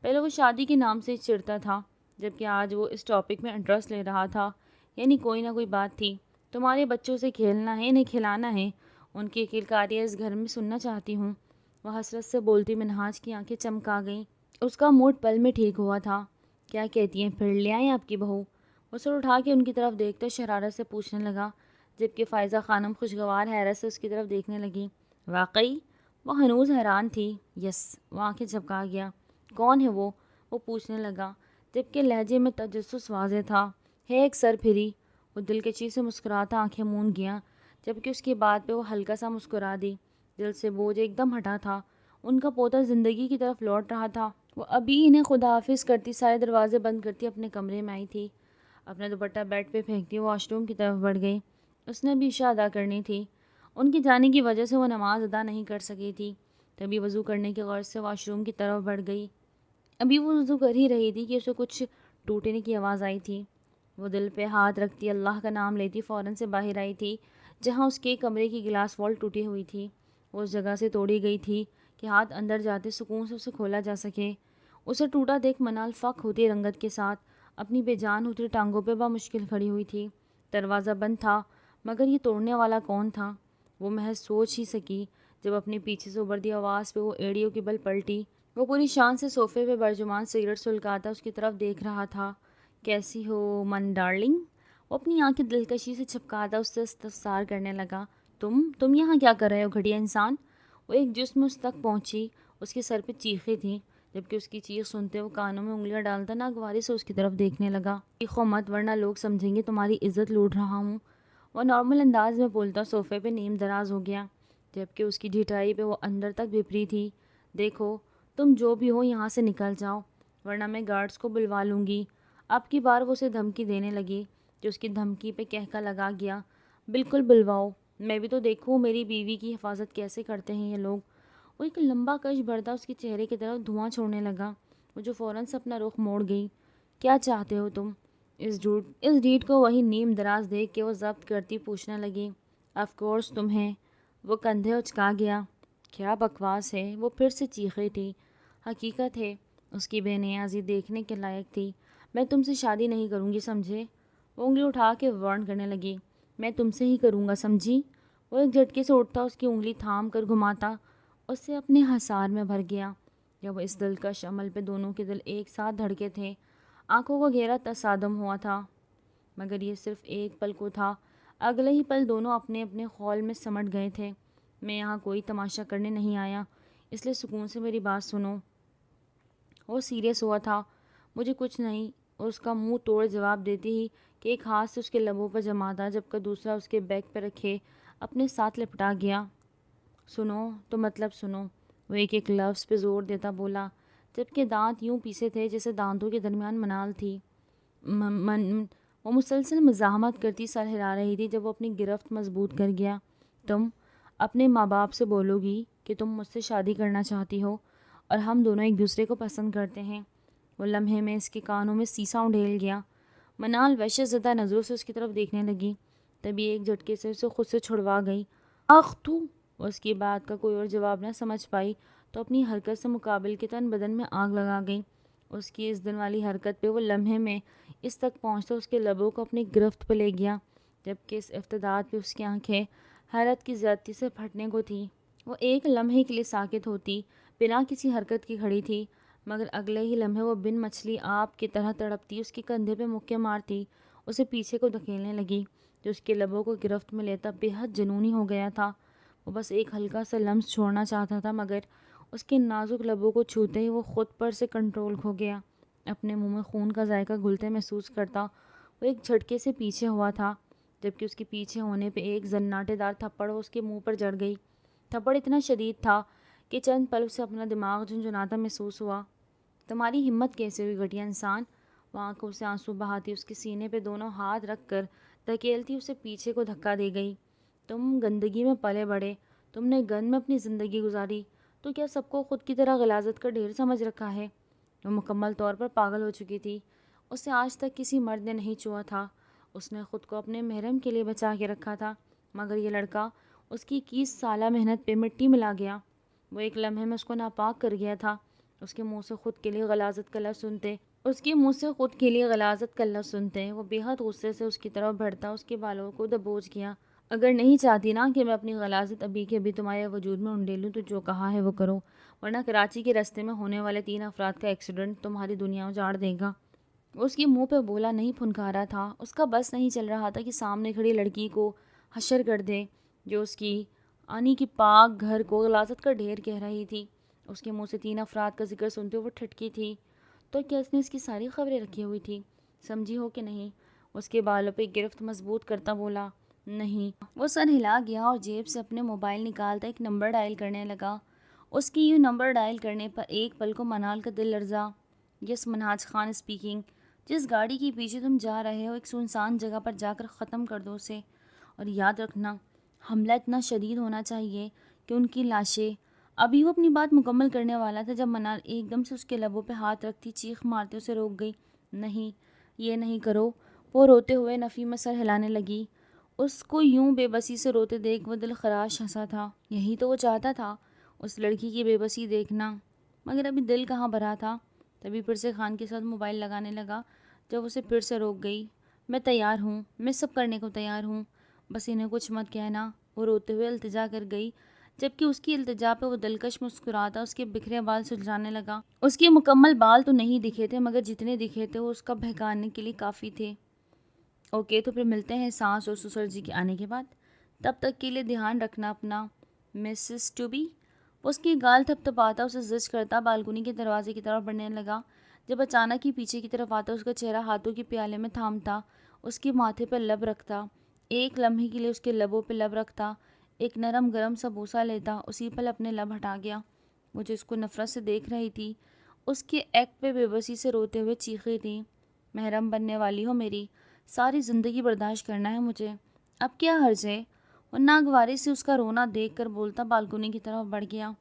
پہلے وہ شادی کے نام سے چڑھتا تھا، جبکہ آج وہ اس ٹاپک میں انٹرسٹ لے رہا تھا، یعنی کوئی نہ کوئی بات تھی۔ تمہارے بچوں سے کھیلنا ہے، انہیں کھلانا ہے، ان کی کلکاریاں اس گھر میں سننا چاہتی ہوں۔ وہ حسرت سے بولتی منہاج کی آنکھیں چمکا گئیں۔ اس کا موڈ پل میں ٹھیک ہوا تھا۔ کیا کہتی ہیں پھر، لے آئیں آپ کی بہو؟ وہ سر اٹھا کے ان کی طرف دیکھتے شرارت سے پوچھنے لگا، جبکہ فائزہ خانم خوشگوار حیرت سے اس کی طرف دیکھنے لگی۔ واقعی؟ وہ ہنوز حیران تھی۔ یس، وہ آنکھیں جھپکا گیا۔ کون ہے وہ پوچھنے لگا، جبکہ لہجے میں تجسس واضح تھا۔ ہے ایک سر پھری۔ وہ دلکشی سے مسکراتا آنکھیں مون گیا، جبکہ اس کی بات پہ وہ ہلکا سا مسکرا دی۔ دل سے بوجھ ایک دم ہٹا تھا۔ ان کا پوتا زندگی کی طرف لوٹ رہا تھا۔ وہ ابھی انہیں خدا حافظ کرتی سارے دروازے بند کرتی اپنے کمرے میں آئی تھی۔ اپنا دوپٹہ بیڈ پہ پھینکتی واش روم کی طرف بڑھ گئی۔ اس نے بھی عشاء ادا کرنی تھی۔ ان کی جانے کی وجہ سے وہ نماز ادا نہیں کر سکی تھی۔ تبھی وضو کرنے کی غرض سے واش روم کی طرف بڑھ گئی۔ ابھی وہ وضو کر ہی رہی تھی کہ اسے کچھ ٹوٹنے کی آواز آئی تھی۔ وہ دل پہ ہاتھ رکھتی اللہ کا نام لیتی فوراً سے باہر آئی تھی، جہاں اس کے کمرے کی گلاس وال ٹوٹی ہوئی تھی۔ وہ اس جگہ سے توڑی گئی تھی کہ ہاتھ اندر جاتے سکون سے اسے کھولا جا سکے۔ اسے ٹوٹا دیکھ منال فق ہوتی رنگت کے ساتھ اپنی بے جان اتری ٹانگوں پہ بامشکل کھڑی ہوئی تھی۔ دروازہ بند تھا، مگر یہ توڑنے والا کون تھا؟ وہ محض سوچ ہی سکی جب اپنے پیچھے سے ابھرتی آواز پہ وہ ایڑیوں کی بل پلٹی۔ وہ پوری شان سے صوفے پہ برجمان سگریٹ سلکاتا اس کی طرف دیکھ رہا تھا۔ کیسی ہو من ڈارلنگ؟ وہ اپنی آنکھیں دلکشی سے چھپکاتا اس سے استفسار کرنے لگا۔ تم یہاں کیا کر رہے ہو گھٹیا انسان؟ وہ ایک جسم اس تک پہنچی، اس کے سر پہ چیخیں تھیں، جبکہ اس کی چیخ سنتے وہ کانوں میں انگلیاں ڈالتا ناگواری سے اس کی طرف دیکھنے لگا۔ چیخو مت ورنہ لوگ سمجھیں گے تمہاری عزت لوٹ رہا ہوں۔ وہ نارمل انداز میں بولتا صوفے پہ نیم دراز ہو گیا، جبکہ اس کی ڈھٹائی پہ وہ اندر تک بھپری تھی۔ دیکھو، تم جو بھی ہو یہاں سے نکل جاؤ، ورنہ میں گارڈز کو بلوا لوں گی۔ اب کی بار وہ اسے دھمکی دینے لگی، جو اس کی دھمکی پہ کہکا لگا گیا۔ بالکل بلواؤ، میں بھی تو دیکھوں میری بیوی کی حفاظت کیسے کرتے ہیں یہ لوگ۔ وہ ایک لمبا کش بردہ اس کے چہرے کی طرف دھواں چھوڑنے لگا، وہ جو فوراً سے اپنا رخ موڑ گئی۔ کیا چاہتے ہو تم؟ اس ڈیٹ کو وہی نیم دراز دیکھ کے وہ ضبط کرتی پوچھنے لگی۔ آف کورس تمہیں۔ وہ کندھے اچکا گیا۔ کیا بکواس ہے؟ وہ پھر سے چیخیں تھی۔ حقیقت ہے، اس کی بے نیازی دیکھنے کے لائق تھی۔ میں تم سے شادی نہیں کروں گی، سمجھے؟ وہ انگلی اٹھا کے وارن کرنے لگی۔ میں تم سے ہی کروں گا، سمجھی؟ وہ ایک جھٹکے سے اٹھتا اس کی انگلی تھام کر گھماتا اس سے اپنے حصار میں بھر گیا۔ جب اس دلکش عمل پہ دونوں کے دل ایک ساتھ دھڑکے تھے، آنکھوں کا گہرا تصادم ہوا تھا، مگر یہ صرف ایک پل کو تھا۔ اگلے ہی پل دونوں اپنے اپنے خول میں سمٹ گئے تھے۔ میں یہاں کوئی تماشا کرنے نہیں آیا، اس لیے سکون سے میری بات سنو۔ وہ سیریس ہوا تھا۔ مجھے کچھ نہیں، اور اس کا منہ توڑ جواب دیتی ہی کہ ایک ہاتھ سے اس کے لبوں پر جماتا جبکہ دوسرا اس کے بیک پہ رکھے اپنے ساتھ لپٹا گیا۔ سنو تو مطلب سنو، وہ ایک ایک لفظ پہ زور دیتا بولا، جبکہ دانت یوں پیسے تھے جیسے دانتوں کے درمیان منال تھی۔ وہ مسلسل مزاحمت کرتی سر ہلا رہی تھی جب وہ اپنی گرفت مضبوط کر گیا۔ تم اپنے ماں باپ سے بولو گی کہ تم مجھ سے شادی کرنا چاہتی ہو اور ہم دونوں ایک دوسرے کو پسند کرتے ہیں۔ وہ لمحے میں اس کے کانوں میں سیسا اونڈیل گیا۔ منال وحشت زدہ نظروں سے اس کی طرف دیکھنے لگی، تبھی ایک جھٹکے سے اسے خود سے چھڑوا گئی۔ آخ تو! وہ اس کی بات کا کوئی اور جواب نہ سمجھ پائی تو اپنی حرکت سے مقابل کے تن بدن میں آگ لگا گئی۔ اس کی اس دن والی حرکت پہ وہ لمحے میں اس تک پہنچتا اس کے لبوں کو اپنی گرفت پہ لے گیا، جبکہ اس افتداد پہ اس کی آنکھیں حیرت کی زیادتی سے پھٹنے کو تھی۔ وہ ایک لمحے کے لیے ساکت ہوتی، بنا کسی حرکت کی کھڑی تھی، مگر اگلے ہی لمحے وہ بن مچھلی آپ کی طرح تڑپتی اس کے کندھے پہ مکے مارتی اسے پیچھے کو دھکیلنے لگی۔ جو اس کے لبوں کو گرفت میں لیتا بے حد جنونی ہو گیا تھا۔ وہ بس ایک ہلکا سا لمس چھوڑنا چاہتا تھا، مگر اس کے نازک لبوں کو چھوتے ہی وہ خود پر سے کنٹرول کھو گیا۔ اپنے منہ میں خون کا ذائقہ گھلتے محسوس کرتا وہ ایک جھٹکے سے پیچھے ہوا تھا، جبکہ اس کے پیچھے ہونے پہ ایک زناٹے دار تھپڑ اس کے منہ پر جڑ گئی۔ تھپڑ اتنا شدید تھا کہ چند پل سے اپنا دماغ جھنجھناتا محسوس ہوا۔ تمہاری ہمت کیسے ہوئی گھٹیا انسان؟ وہ آنکھوں سے آنسو بہاتی اس کے سینے پہ دونوں ہاتھ رکھ کر دھکیلتی اسے پیچھے کو دھکا دے گئی۔ تم گندگی میں پلے بڑے، تم نے گند میں اپنی زندگی گزاری، تو کیا سب کو خود کی طرح غلاظت کا ڈھیر سمجھ رکھا ہے؟ وہ مکمل طور پر پاگل ہو چکی تھی۔ اسے آج تک کسی مرد نے نہیں چھوا تھا۔ اس نے خود کو اپنے محرم کے لیے بچا کے رکھا تھا، مگر یہ لڑکا اس کی 21 سالہ محنت پہ مٹی ملا گیا۔ وہ ایک لمحے میں اس کو ناپاک کر گیا تھا۔ اس کے منہ سے خود کے لیے غلاظت کا لفظ سنتے وہ بے حد غصے سے اس کی طرف بڑھتا اس کے بالوں کو دبوچ گیا۔ اگر نہیں چاہتی نا کہ میں اپنی غلاظت ابھی کے ابھی تمہارے وجود میں انڈیلوں تو جو کہا ہے وہ کرو، ورنہ کراچی کے راستے میں ہونے والے 3 افراد کا ایکسیڈنٹ تمہاری دنیا اجاڑ دے گا۔ وہ اس کے منہ پہ بولا نہیں پھنکارا تھا۔ اس کا بس نہیں چل رہا تھا کہ سامنے کھڑی لڑکی کو حشر کر دے جو اس کی آنی کی پاک گھر کو غلاظت کا ڈھیر کہہ رہی تھی۔ اس کے منہ سے 3 افراد کا ذکر سنتے وہ ٹھٹکی تھی۔ تو کیا اس نے اس کی ساری خبریں رکھی ہوئی تھی؟ سمجھی ہو کہ نہیں؟ اس کے بالوں پہ گرفت مضبوط کرتا بولا نہیں۔ وہ سر ہلا گیا اور جیب سے اپنے موبائل نکالتا ایک نمبر ڈائل کرنے لگا۔ اس کی یوں نمبر ڈائل کرنے پر ایک پل کو منال کا دل لرزا۔ یس منہاج خان اسپیکنگ۔ جس گاڑی کے پیچھے تم جا رہے ہو ایک سنسان جگہ پر جا کر ختم کر دو اسے، اور یاد رکھنا حملہ اتنا شدید ہونا چاہیے کہ ان کی لاشیں۔ ابھی وہ اپنی بات مکمل کرنے والا تھا جب منال ایک دم سے اس کے لبوں پہ ہاتھ رکھتی چیخ مارتے اسے روک گئی۔ نہیں، یہ نہیں کرو۔ وہ روتے ہوئے نفی میں سر ہلانے لگی۔ اس کو یوں بے بسی سے روتے دیکھ وہ دل خراش ہنسا تھا۔ یہی تو وہ چاہتا تھا، اس لڑکی کی بے بسی دیکھنا، مگر ابھی دل کہاں بھرا تھا۔ تبھی پھر سے خان کے ساتھ موبائل لگانے لگا جب اسے پھر سے روک گئی۔ میں تیار ہوں، میں سب کرنے کو تیار ہوں، بس انہیں کچھ مت کہنا، وہ روتے ہوئے التجا کر گئی، جبکہ اس کی التجا پہ وہ دلکش مسکراتا اس کے بکھرے بال سلجھانے لگا۔ اس کے مکمل بال تو نہیں دکھے تھے، مگر جتنے دکھے تھے وہ اس کا بہکانے کے لیے کافی تھے۔ اوکے، تو پھر ملتے ہیں سانس اور سسر جی کے آنے کے بعد، تب تک کے لیے دھیان رکھنا اپنا، مسز ٹو بی۔ اس کی گال تھپ تھپاتا اسے زج کرتا بالکنی کے دروازے کی طرف بڑھنے لگا، جب اچانک ہی پیچھے کی طرف آتا اس کا چہرہ ہاتھوں کے پیالے میں تھامتا، اس کے ماتھے پہ لب رکھتا، ایک لمحے کے لیے اس کے لبوں پہ لب رکھتا، ایک نرم گرم سا بوسہ لیتا، اسی پل اپنے لب ہٹا گیا۔ وہ جو اس کو نفرت سے دیکھ رہی تھی، اس کے ایکٹ پہ بے بسی سے روتے ہوئے چیخیں تھی، محرم بننے والی ہو میری، ساری زندگی برداشت کرنا ہے مجھے، اب کیا حرج ہے؟ وہ ناگواری سے اس کا رونا دیکھ کر بولتا بالکنی کی طرف بڑھ گیا۔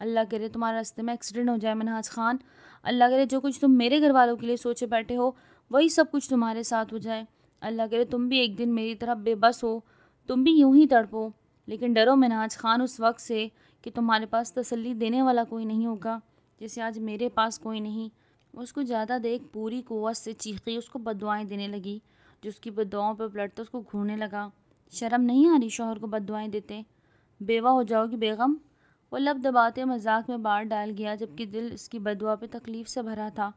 اللہ کرے تمہارے راستے میں ایکسیڈنٹ ہو جائے منہاج خان، اللہ کرے جو کچھ تم میرے گھر والوں کے لیے سوچے بیٹھے ہو وہی سب کچھ تمہارے ساتھ ہو جائے، اللہ کرے تم بھی ایک دن میری طرح بے بس ہو، تم بھی یوں ہی تڑپو، لیکن ڈرو منہاج خان اس وقت سے کہ تمہارے پاس تسلی دینے والا کوئی نہیں ہوگا، جیسے آج میرے پاس کوئی نہیں۔ وہ اس کو زیادہ دیکھ پوری قوت سے چیخی، اس کو بددعائیں دینے لگی، جو اس کی بددعاؤں پہ پلٹتا اس کو گھورنے لگا۔ شرم نہیں آ رہی شوہر کو بددعائیں دیتے؟ بیوہ ہو جاؤ گی بیگم؟ وہ لب دباتے مذاق میں بار ڈال گیا، جبکہ دل اس کی بددعا پہ تکلیف سے بھرا تھا۔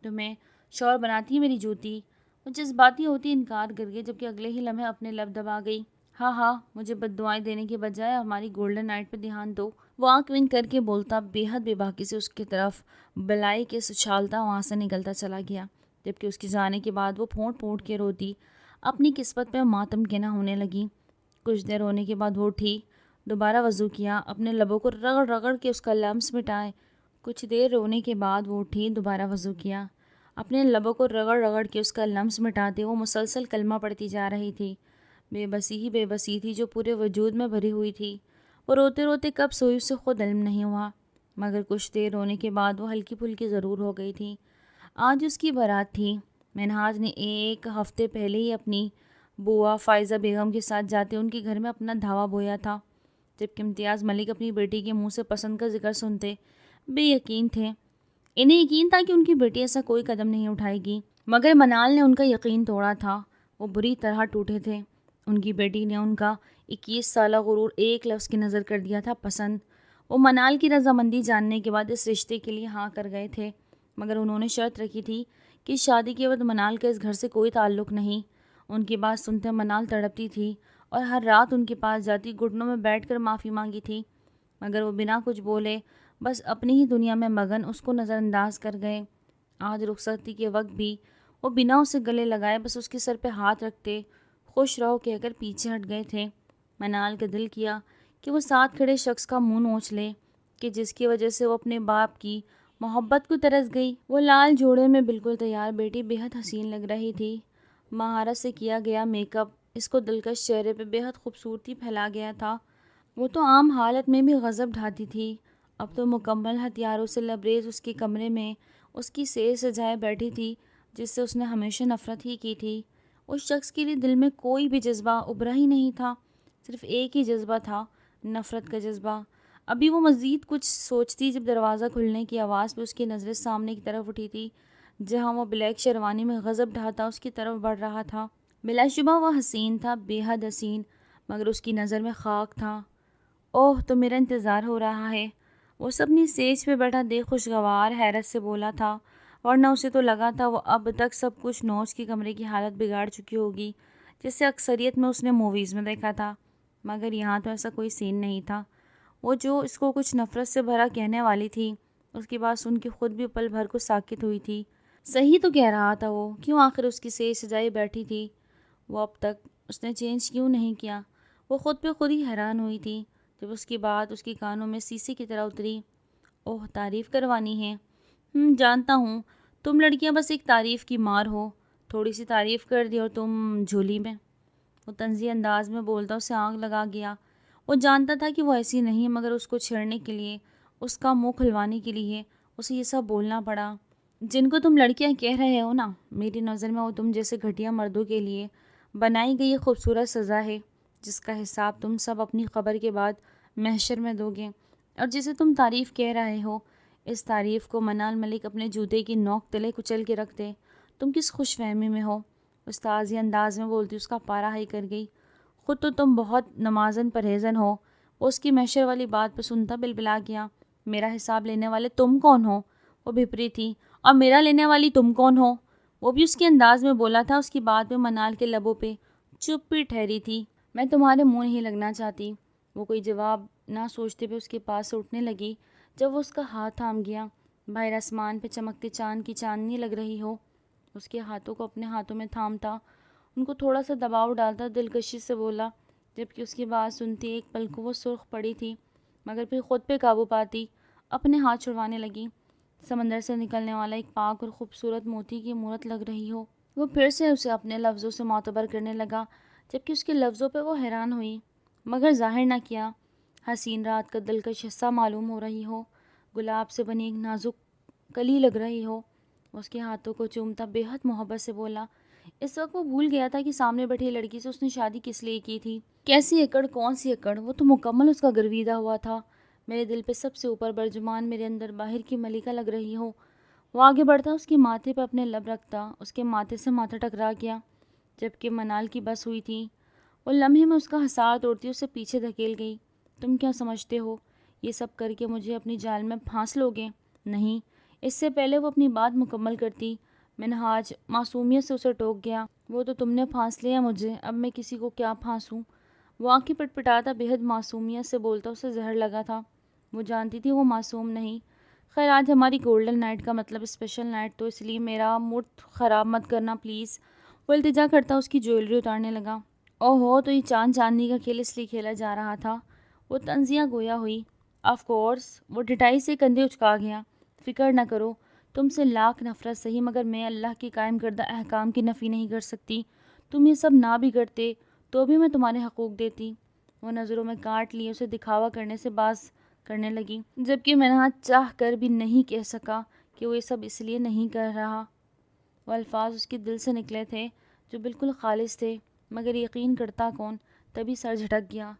تمہیں شوہر بناتی ہے میری جوتی؟ وہ جذباتی ہوتی انکار کر گئی، جبکہ اگلے ہی لمحے اپنے لب دبا گئی۔ ہاں ہاں، مجھے بددعائیں دینے کے بجائے ہماری گولڈن نائٹ پہ دھیان دو، وہ آنکھ ونک کر کے بولتا، بے حد بے باکی سے اس کی طرف بلائی کے اچھالتا وہاں سے نکلتا چلا گیا، جبکہ اس کے جانے کے بعد وہ پھونٹ پھونٹ کے روتی، اپنی قسمت پہ ماتم کے نہ ہونے لگی۔ کچھ دیر رونے کے بعد وہ اٹھی، دوبارہ وضو کیا، اپنے لبوں کو رگڑ رگڑ کے اس کا لمس مٹائے۔ کچھ دیر رونے کے بعد وہ اٹھی، دوبارہ وضو کیا، اپنے لبوں کو رگڑ رگڑ کے اس کا لمس مٹاتے وہ مسلسل کلمہ پڑھتی جا رہی تھی۔ بے بسی ہی بے بسی تھی جو پورے وجود میں بھری ہوئی تھی۔ وہ روتے روتے کب سوئی اسے خود علم نہیں ہوا، مگر کچھ دیر رونے کے بعد وہ ہلکی پھلکی ضرور ہو گئی تھی۔ آج اس کی بارات تھی۔ منہاج نے 1 ہفتے پہلے ہی اپنی بوا فائزہ بیگم کے ساتھ جاتے ان کے گھر میں اپنا دھاوا بویا تھا، جبکہ امتیاز ملک اپنی بیٹی کے منہ سے پسند کا ذکر سنتے بے یقین تھے۔ انہیں یقین تھا کہ ان کی بیٹی ایسا کوئی قدم نہیں اٹھائے گی، مگر منال نے ان کا یقین توڑا تھا۔ وہ بری طرح ٹوٹے تھے۔ ان کی بیٹی نے ان کا 21 سالہ غرور ایک لفظ کی نظر کر دیا تھا، پسند۔ وہ منال کی رضامندی جاننے کے بعد اس رشتے کے لیے ہاں کر گئے تھے، مگر انہوں نے شرط رکھی تھی کہ شادی کے بعد منال کا اس گھر سے کوئی تعلق نہیں۔ ان کی بات سنتے منال تڑپتی تھی اور ہر رات ان کے پاس جاتی، گھٹنوں میں بیٹھ کر معافی مانگی تھی، مگر وہ بنا کچھ بولے بس اپنی ہی دنیا میں مگن اس کو نظر انداز کر گئے۔ آج رخصتی کے وقت بھی وہ بنا اسے گلے لگائے بس اس کے سر پہ ہاتھ رکھتے خوش رہو کہہ کر پیچھے ہٹ گئے تھے۔ منال کا دل کیا کہ وہ ساتھ کھڑے شخص کا منہ نوچ لے کہ جس کی وجہ سے وہ اپنے باپ کی محبت کو ترس گئی۔ وہ لال جوڑے میں بالکل تیار بیٹی بے حد حسین لگ رہی تھی۔ مہارت سے کیا گیا میک اپ اس کو دلکش چہرے پہ بے حد خوبصورتی پھیلا گیا تھا۔ وہ تو عام حالت میں بھی غضب ڈھاتی تھی، اب تو مکمل ہتھیاروں سے لبریز اس کے کمرے میں اس کی سیر سجائے بیٹھی تھی جس سے اس نے ہمیشہ نفرت ہی کی تھی۔ اس شخص کے لیے دل میں کوئی بھی جذبہ ابھرا ہی نہیں تھا، صرف ایک ہی جذبہ تھا، نفرت کا جذبہ۔ ابھی وہ مزید کچھ سوچتی جب دروازہ کھلنے کی آواز پہ اس کی نظریں سامنے کی طرف اٹھی تھی جہاں وہ بلیک شیروانی میں غضب ڈھاتا اس کی طرف بڑھ رہا تھا۔ بلا شبہ وہ حسین تھا، بے حد حسین، مگر اس کی نظر میں خاک تھا۔ اوہ تو میرا انتظار ہو رہا ہے، وہ سب اپنی سیج پہ بیٹھا دیکھ خوشگوار حیرت سے بولا تھا، ورنہ اسے تو لگا تھا وہ اب تک سب کچھ نوچ کے کمرے کی حالت بگاڑ چکی ہوگی جیسے اکثریت میں اس نے موویز میں دیکھا تھا، مگر یہاں تو ایسا کوئی سین نہیں تھا۔ وہ جو اس کو کچھ نفرت سے بھرا کہنے والی تھی اس کی بات سن کے خود بھی پل بھر کو ساکت ہوئی تھی۔ صحیح تو کہہ رہا تھا وہ، کیوں آخر اس کی سیج سجائی بیٹھی تھی، وہ اب تک اس نے چینج کیوں نہیں کیا؟ وہ خود پہ خود ہی حیران ہوئی تھی جب اس کی بات اس کی کانوں میں سیسے کی طرح اتری۔ اوہ تعریف کروانی ہے؟ جانتا ہوں، تم لڑکیاں بس ایک تعریف کی مار ہو، تھوڑی سی تعریف کر دی اور تم جھولی میں۔ وہ طنزی انداز میں بولتا اسے آنکھ لگا گیا۔ وہ جانتا تھا کہ وہ ایسی نہیں، مگر اس کو چھیڑنے کے لیے، اس کا منہ کھلوانے کے لیے اسے یہ سب بولنا پڑا۔ جن کو تم لڑکیاں کہہ رہے ہو نا، میری نظر میں وہ تم جیسے گھٹیا مردوں کے لیے بنائی گئی ایک خوبصورت سزا ہے جس کا حساب تم سب اپنی قبر کے بعد محشر میں دو گے۔ اور جسے تم تعریف کہہ رہے ہو، اس تعریف کو منال ملک اپنے جوتے کی نوک تلے کچل کے رکھ دے۔ تم کس خوش فہمی میں ہو؟ استاذی انداز میں بولتی اس کا پارا ہائی کر گئی۔ خود تو تم بہت نمازن پرہیزن ہو۔ وہ اس کی محشر والی بات پہ سنتا بلبلا گیا۔ میرا حساب لینے والے تم کون ہو؟ وہ بھپری تھی۔ اور میرا لینے والی تم کون ہو؟ وہ بھی اس کے انداز میں بولا تھا۔ اس کی بات میں منال کے لبوں پہ چپ ہی ٹھہری تھی۔ میں تمہارے منہ نہیں لگنا چاہتی۔ وہ کوئی جواب نہ سوچتے پہ اس کے پاس سے اٹھنے لگی جب وہ اس کا ہاتھ تھام گیا۔ باہر آسمان پہ چمکتے چاند کی چاندنی لگ رہی ہو۔ اس کے ہاتھوں کو اپنے ہاتھوں میں تھامتا، ان کو تھوڑا سا دباؤ ڈالتا دلکشی سے بولا، جبکہ اس کی بات سنتی ایک پل کو وہ سرخ پڑی تھی، مگر پھر خود پہ قابو پاتی اپنے ہاتھ چھڑوانے لگی۔ سمندر سے نکلنے والا ایک پاک اور خوبصورت موتی کی مورت لگ رہی ہو۔ وہ پھر سے اسے اپنے لفظوں سے معتبر کرنے لگا، جبکہ اس کے لفظوں پہ وہ حیران ہوئی مگر ظاہر نہ کیا۔ حسین رات کا دلکش حصہ معلوم ہو رہی ہو، گلاب سے بنی ایک نازک کلی لگ رہی ہو۔ اس کے ہاتھوں کو چومتا بے حد محبت سے بولا۔ اس وقت وہ بھول گیا تھا کہ سامنے بیٹھی لڑکی سے اس نے شادی کس لیے کی تھی، کیسی اکڑ، کون سی اکڑ، وہ تو مکمل اس کا گرویدہ ہوا تھا۔ میرے دل پہ سب سے اوپر برجمان، میرے اندر باہر کی ملکہ لگ رہی ہو۔ وہ آگے بڑھتا، اس کے ماتھے پہ اپنے لب رکھتا، اس کے ماتھے سے ماتھا ٹکرا گیا جبکہ منال کی بس ہوئی تھی۔ وہ لمحے میں اس کا حصار توڑتی اسے پیچھے دھکیل گئی۔ تم کیا سمجھتے ہو یہ سب کر کے مجھے اپنی جال میں پھانس لوگے؟ نہیں۔ اس سے پہلے وہ اپنی بات مکمل کرتی، منہاج معصومیت سے اسے ٹوک گیا۔ وہ تو تم نے پھانس لیا مجھے، اب میں کسی کو کیا پھانسوں؟ وہ آنکھیں پٹپٹاتا بے حد معصومیت سے بولتا اسے زہر لگا تھا۔ وہ جانتی تھی وہ معصوم نہیں۔ خیر آج ہماری گولڈن نائٹ کا مطلب اسپیشل نائٹ، تو اس لیے میرا موڈ خراب مت کرنا پلیز۔ وہ التجا کرتا اس کی جویلری اتارنے لگا۔ اوہو تو یہ چاند چاندنی کا کھیل اس لیے کھیلا جا رہا تھا؟ وہ طنزیہ گویا ہوئی۔ Of course. وہ ڈٹائی سے کندھے اچکا گیا۔ فکر نہ کرو، تم سے لاکھ نفرت سہی مگر میں اللہ کے قائم کردہ احکام کی نفی نہیں کر سکتی۔ تم یہ سب نہ بھی کرتے تو بھی میں تمہارے حقوق دیتی۔ وہ نظروں میں کاٹ لیے اسے دکھاوا کرنے سے باز کرنے لگی، جبکہ منہاج چاہ کر بھی نہیں کہہ سکا کہ وہ یہ سب اس لیے نہیں کر رہا۔ وہ الفاظ اس کے دل سے نکلے تھے جو بالکل خالص تھے، مگر یقین کرتا کون؟ تبھی سر جھٹک گیا۔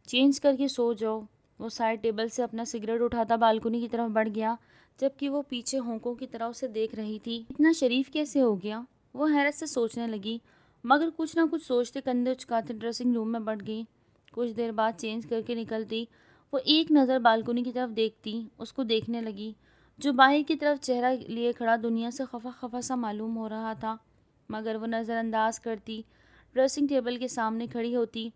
چینج کر کے سو جاؤ۔ وہ سائڈ ٹیبل سے اپنا سگریٹ اٹھاتا بالکنی کی طرف بڑھ گیا، جبکہ وہ پیچھے ہونکوں کی طرح اسے دیکھ رہی تھی۔ اتنا شریف کیسے ہو گیا؟ وہ حیرت سے سوچنے لگی، مگر کچھ نہ کچھ سوچتے کندھے اچکاتے ڈریسنگ روم میں بڑھ گئی۔ کچھ دیر بعد چینج کر کے نکلتی وہ ایک نظر بالکنی کی طرف دیکھتی، اس کو دیکھنے لگی جو باہر کی طرف چہرہ لیے کھڑا دنیا سے خفا خفا سا معلوم ہو رہا تھا، مگر وہ نظر انداز کرتی ڈریسنگ ٹیبل کے سامنے کھڑی ہوتی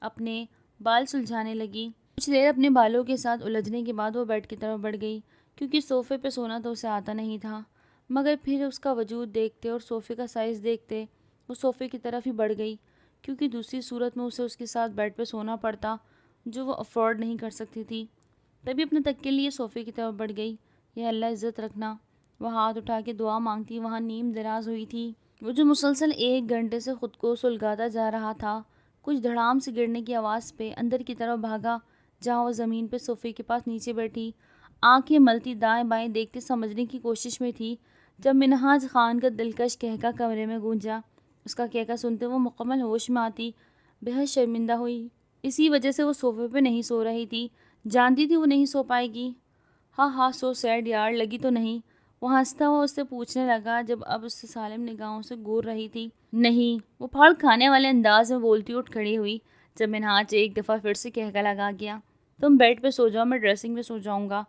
اپنے بال سلجھانے لگی۔ کچھ دیر اپنے بالوں کے ساتھ الجھنے کے بعد وہ بیڈ کی طرف بڑھ گئی، کیونکہ صوفے پہ سونا تو اسے آتا نہیں تھا، مگر پھر اس کا وجود دیکھتے اور صوفے کا سائز دیکھتے وہ صوفے کی طرف ہی بڑھ گئی، کیونکہ دوسری صورت میں اسے اس کے ساتھ بیڈ پہ سونا پڑتا جو وہ افورڈ نہیں کر سکتی تھی۔ تبھی اپنے تک کے لیے صوفے کی طرف بڑھ گئی۔ یہ اللہ عزت رکھنا، وہ ہاتھ اٹھا کے دعا مانگتی وہاں نیم دراز ہوئی تھی۔ وہ جو مسلسل 1 گھنٹے سے خود کو سلگاتا جا رہا تھا، کچھ دھڑام سے گرنے کی آواز پہ اندر کی طرف بھاگا، جہاں وہ زمین پہ صوفے کے پاس نیچے بیٹھی آنکھیں ملتی دائیں بائیں دیکھتے سمجھنے کی کوشش میں تھی، جب منہاج خان کا دلکش کہکا کمرے میں گونجا۔ اس کا کہکا سنتے وہ مکمل ہوش میں آتی بے حد شرمندہ ہوئی۔ اسی وجہ سے وہ صوفے پہ نہیں سو رہی تھی، جانتی تھی وہ نہیں سو پائے گی۔ ہاں سو سیڈ یار، لگی تو نہیں؟ وہ ہنستا ہوا اس سے پوچھنے لگا جب اب اس سے سالم نگاہوں سے گور رہی تھی۔ نہیں، وہ پھاڑ کھانے والے انداز میں بولتی اٹھ کھڑی ہوئی جب منہاج ایک دفعہ پھر سے کہکا لگا گیا۔ تم بیڈ پہ سو جاؤ، میں ڈریسنگ میں سو جاؤں گا۔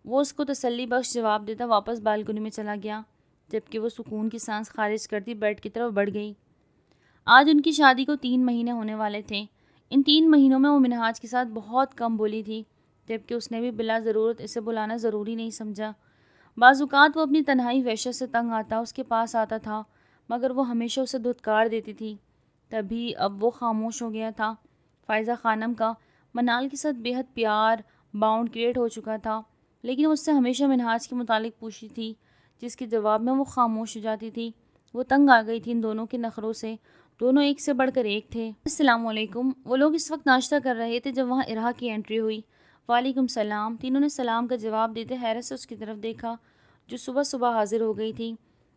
وہ اس کو تسلی بخش جواب دیتا واپس بالکنی میں چلا گیا، جبکہ وہ سکون کی سانس خارج کرتی بیڈ کی طرف بڑھ گئی۔ آج ان کی شادی کو 3 مہینے ہونے والے تھے۔ ان 3 مہینوں میں وہ منہاج کے ساتھ بہت کم بولی تھی، جبکہ اس نے بھی بلا ضرورت اسے بلانا ضروری نہیں سمجھا۔ بعض اوقات وہ اپنی تنہائی وحشت سے تنگ آتا اس کے پاس آتا تھا، مگر وہ ہمیشہ اسے دھتکار دیتی تھی۔ تبھی اب وہ خاموش ہو گیا تھا۔ فائزہ خانم کا منال کے ساتھ بے حد پیار باؤنڈ کریٹ ہو چکا تھا، لیکن وہ اس سے ہمیشہ منہاج کے متعلق پوچھتی تھی، جس کے جواب میں وہ خاموش ہو جاتی تھی۔ وہ تنگ آ گئی تھی ان دونوں کے نخروں سے، دونوں ایک سے بڑھ کر ایک تھے۔ السلام علیکم۔ وہ لوگ اس وقت ناشتہ کر رہے تھے جب وہاں ارہا کی انٹری ہوئی۔ وعلیکم السلام۔ تینوں نے سلام کا جواب دیتے حیرت سے اس کی طرف دیکھا، جو صبح صبح حاضر ہو گئی تھی۔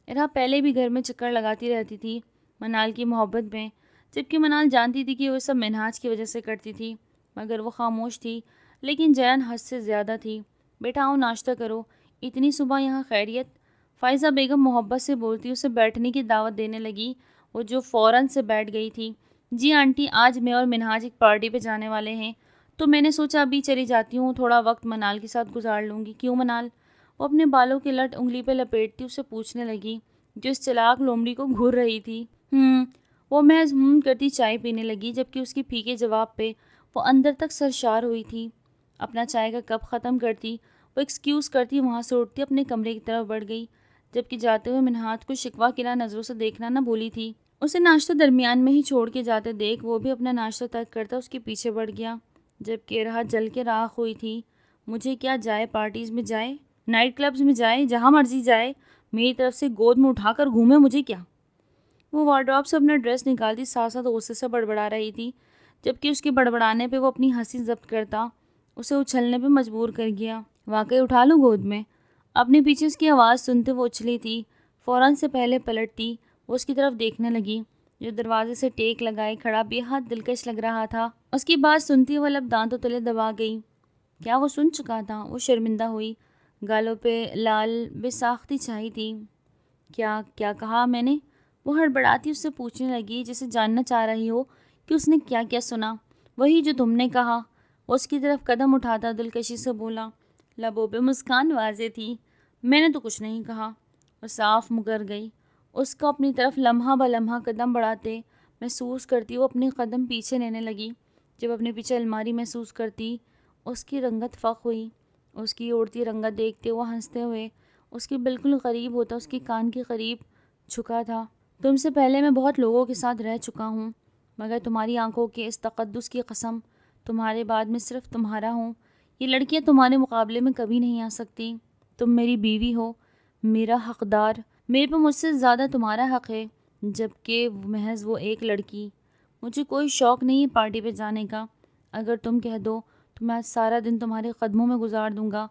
ارہا پہلے بھی گھر میں چکر لگاتی رہتی تھی منال کی محبت میں، جبکہ منال جانتی تھی کہ وہ سب منہاج کی وجہ سے کرتی تھی، مگر وہ خاموش تھی، لیکن جلن حد سے زیادہ تھی۔ بیٹا آؤ ناشتہ کرو، اتنی صبح یہاں خیریت؟ فائزہ بیگم محبت سے بولتی اسے بیٹھنے کی دعوت دینے لگی، وہ جو فوراً سے بیٹھ گئی تھی۔ جی آنٹی، آج میں اور منہاج ایک پارٹی پہ جانے والے ہیں، تو میں نے سوچا ابھی چلی جاتی ہوں، تھوڑا وقت منال کے ساتھ گزار لوں گی۔ کیوں منال؟ وہ اپنے بالوں کی لٹ انگلی پہ لپیٹتی اسے پوچھنے لگی، جو اس چلاک لومڑی کو گھور رہی تھی۔ وہ محض کرتی چائے پینے لگی، جبکہ اس کی پھیکے جواب پہ وہ اندر تک سرشار ہوئی تھی۔ اپنا چائے کا کپ ختم کرتی وہ ایکسکیوز کرتی وہاں سے اٹھتی اپنے کمرے کی طرف بڑھ گئی، جبکہ جاتے ہوئے منہاج کو شکوہ کنا نظروں سے دیکھنا نہ بھولی تھی۔ اسے ناشتہ درمیان میں ہی چھوڑ کے جاتے دیکھ وہ بھی اپنا ناشتہ ترک کرتا اس کے پیچھے بڑھ گیا، جبکہ ارہا جل کے راکھ ہوئی تھی۔ مجھے کیا جائے، پارٹیز میں جائے، نائٹ کلبز میں جائے، جہاں مرضی جائے، میری طرف سے گود میں اٹھا کر گھومے، مجھے کیا؟ وہ وارڈروب سے اپنا ڈریس نکالتی ساتھ ساتھ غصے سے بڑبڑا رہی تھی، جبکہ اس کے بڑبڑانے پہ وہ اپنی ہنسی ضبط کرتا اسے اچھلنے پہ مجبور کر گیا۔ واقعی اٹھا لوں گود میں؟ اپنے پیچھے اس کی آواز سنتے وہ اچھلی تھی، فوراً سے پہلے پلٹتی وہ اس کی طرف دیکھنے لگی، جو دروازے سے ٹیک لگائے کھڑا بے حد دلکش لگ رہا تھا۔ اس کی بات سنتی وہ لب دانتوں تلے دبا گئی۔ کیا وہ سن چکا تھا؟ وہ شرمندہ ہوئی، گالوں پہ لال بے ساختی چھائی تھی۔ کیا کہا میں نے؟ وہ ہڑبڑاتی اس سے پوچھنے لگی، جسے جاننا چاہ رہی ہو کہ اس نے کیا کیا سنا۔ وہی جو تم نے کہا۔ وہ اس کی طرف قدم اٹھاتا دلکشی سے بولا، لبوں پہ مسکان واضح تھی۔ میں نے تو کچھ نہیں کہا۔ وہ صاف مکر گئی، اس کو اپنی طرف لمحہ بہ لمحہ قدم بڑھاتے محسوس کرتی وہ اپنے قدم پیچھے لینے لگی۔ جب اپنے پیچھے الماری محسوس کرتی اس کی رنگت فق ہوئی، اس کی اوڑتی رنگت دیکھتے وہ ہنستے ہوئے اس کے بالکل قریب ہوتا اس کے کان کے قریب جھکا تھا۔ تم سے پہلے میں بہت لوگوں کے ساتھ رہ چکا ہوں، مگر تمہاری آنکھوں کے اس تقدس کی قسم، تمہارے بعد میں صرف تمہارا ہوں۔ یہ لڑکیاں تمہارے مقابلے میں کبھی نہیں آ سکتی۔ تم میری بیوی ہو، میرا حقدار، میرے پہ مجھ سے زیادہ تمہارا حق ہے، جبکہ محض وہ ایک لڑکی۔ مجھے کوئی شوق نہیں ہے پارٹی پہ جانے کا، اگر تم کہہ دو تو میں آج سارا دن تمہارے قدموں میں گزار دوں گا،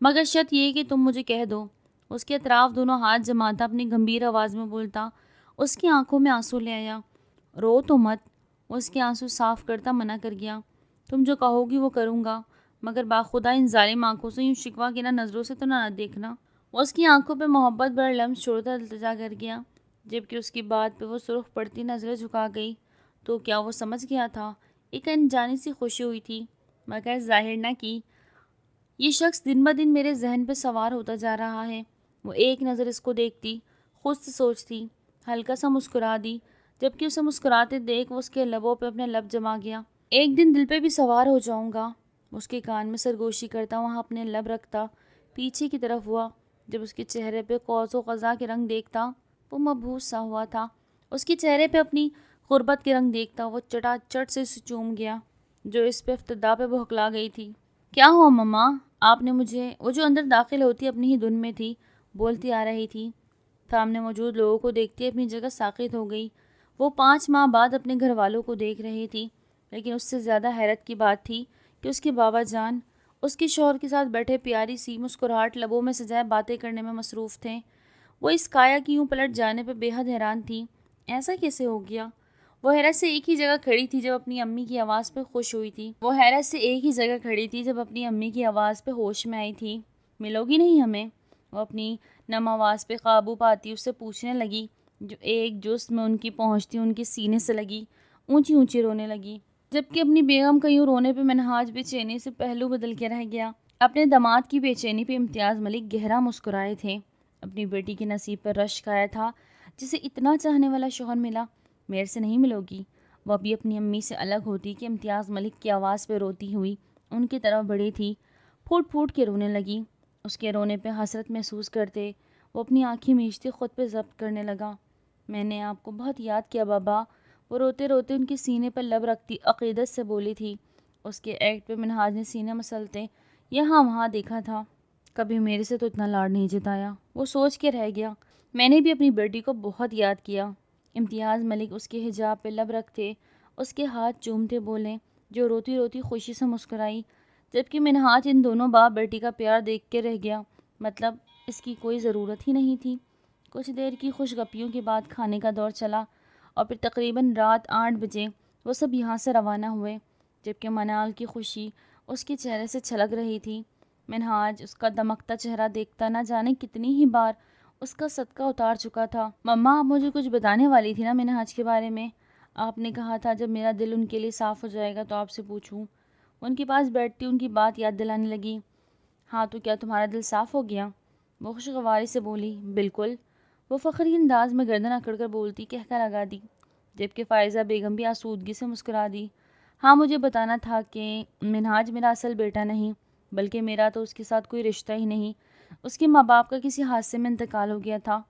مگر شرط یہ کہ تم مجھے کہہ دو۔ اس کے اطراف دونوں ہاتھ جماتا اپنی گمبھیر آواز میں بولتا اس کی آنکھوں میں آنسو لے آیا۔ رو تو مت، وہ اس کے آنسو صاف کرتا منع کر گیا۔ تم جو کہو گی وہ کروں گا، مگر باخدا ان ظالم آنکھوں سے یوں شکوہ کی نظروں سے تو نہ دیکھنا۔ وہ اس کی آنکھوں پہ محبت بھر لمس چھوڑتا التجا کر گیا، جبکہ اس کی بات پہ وہ سرخ پڑتی نظریں جھکا گئی۔ تو کیا وہ سمجھ گیا تھا؟ ایک انجانی سی خوشی ہوئی تھی، مگر ظاہر نہ کی۔ یہ شخص دن بہ دن میرے ذہن پہ سوار ہوتا جا رہا ہے۔ وہ ایک نظر اس کو دیکھتی، خود سے سوچتی، ہلکا سا مسکرا دی، جبکہ اسے مسکراتے دیکھ وہ اس کے لبوں پہ اپنے لب جما گیا۔ ایک دن دل پہ بھی سوار ہو جاؤں گا، اس کے کان میں سرگوشی کرتا وہاں اپنے لب رکھتا پیچھے کی طرف ہوا۔ جب اس کے چہرے پہ قوس و قزح کے رنگ دیکھتا وہ مبہوت سا ہوا تھا۔ اس کے چہرے پہ اپنی غربت کے رنگ دیکھتا وہ چٹا چٹ سے اسے چوم گیا جو اس پہ افتدا پہ بہکلا گئی تھی۔ کیا ہوا مما؟ آپ نے مجھے، وہ جو اندر داخل ہوتی اپنی ہی دھن میں تھی بولتی آ رہی تھی، سامنے موجود لوگوں کو دیکھتی اپنی جگہ ساکت ہو گئی۔ وہ 5 ماہ بعد اپنے گھر والوں کو دیکھ رہی تھی، لیکن اس سے زیادہ حیرت کی بات تھی کہ اس کے بابا جان اس کے شوہر کے ساتھ بیٹھے پیاری سی مسکراہٹ لبوں میں سجائے باتیں کرنے میں مصروف تھے۔ وہ اس کایا کی یوں پلٹ جانے پہ بے حد حیران تھی۔ ایسا کیسے ہو گیا؟ وہ حیرت سے ایک ہی جگہ کھڑی تھی جب اپنی امی کی آواز پہ خوش ہوئی تھی۔ ہوش میں آئی تھی۔ ملو گی نہیں ہمیں؟ وہ اپنی نم آواز پہ قابو پاتی اس سے پوچھنے لگی، جو ایک جست میں ان کی پہنچتی ان کے سینے سے لگی، اونچی اونچی رونے لگی۔ جبکہ اپنی بیگم کا یوں رونے پہ منہاج بے چینی سے پہلو بدل کے رہ گیا۔ اپنے داماد کی بے چینی پہ امتیاز ملک گہرا مسکرائے تھے۔ اپنی بیٹی کے نصیب پر رشک آیا تھا جسے اتنا چاہنے والا شوہر ملا۔ میرے سے نہیں ملو گی؟ وہ ابھی اپنی امی سے الگ ہوتی کہ امتیاز ملک کی آواز پہ روتی ہوئی ان کی طرف بڑھی تھی، پھوٹ پھوٹ کے رونے لگی۔ اس کے رونے پہ حسرت محسوس کرتے وہ اپنی آنکھیں میچتی خود پہ ضبط کرنے لگا۔ میں نے آپ کو بہت یاد کیا بابا، وہ روتے روتے ان کے سینے پر لب رکھتی عقیدت سے بولی تھی۔ اس کے ایکٹ پہ منہاج نے سینے مسلتے یہاں وہاں دیکھا تھا۔ کبھی میرے سے تو اتنا لاڈ نہیں جتایا، وہ سوچ کے رہ گیا۔ میں نے بھی اپنی بیٹی کو بہت یاد کیا۔ امتیاز ملک اس کے حجاب پہ لب رکھتے اس کے ہاتھ چومتے بولے، جو روتی روتی خوشی سے مسکرائی۔ جبکہ منہاج ان دونوں باپ بیٹی کا پیار دیکھ کے رہ گیا، مطلب اس کی کوئی ضرورت ہی نہیں تھی۔ کچھ دیر کی خوش گپیوں کے بعد کھانے کا دور چلا اور پھر تقریباً رات 8 بجے وہ سب یہاں سے روانہ ہوئے، جبکہ منال کی خوشی اس کے چہرے سے چھلک رہی تھی۔ منہاج اس کا دمکتا چہرہ دیکھتا نہ جانے کتنی ہی بار اس کا صدقہ اتار چکا تھا۔ مما، آپ مجھے کچھ بتانے والی تھی نا منہاج کے بارے میں؟ آپ نے کہا تھا جب میرا دل ان کے لیے صاف ہو جائے گا تو آپ سے پوچھوں۔ ان کے پاس بیٹھتی ان کی بات یاد دلانے لگی۔ ہاں تو کیا تمہارا دل صاف ہو گیا؟ وہ خوشگواری سے بولی، بالکل۔ وہ فخری انداز میں گردن اکڑ کر بولتی کہہ لگا دی، جبکہ فائزہ بیگم بھی آسودگی سے مسکرا دی۔ ہاں مجھے بتانا تھا کہ منہاج میرا اصل بیٹا نہیں، بلکہ میرا تو اس کے ساتھ کوئی رشتہ ہی نہیں۔ اس کے ماں باپ کا کسی حادثے میں انتقال ہو گیا تھا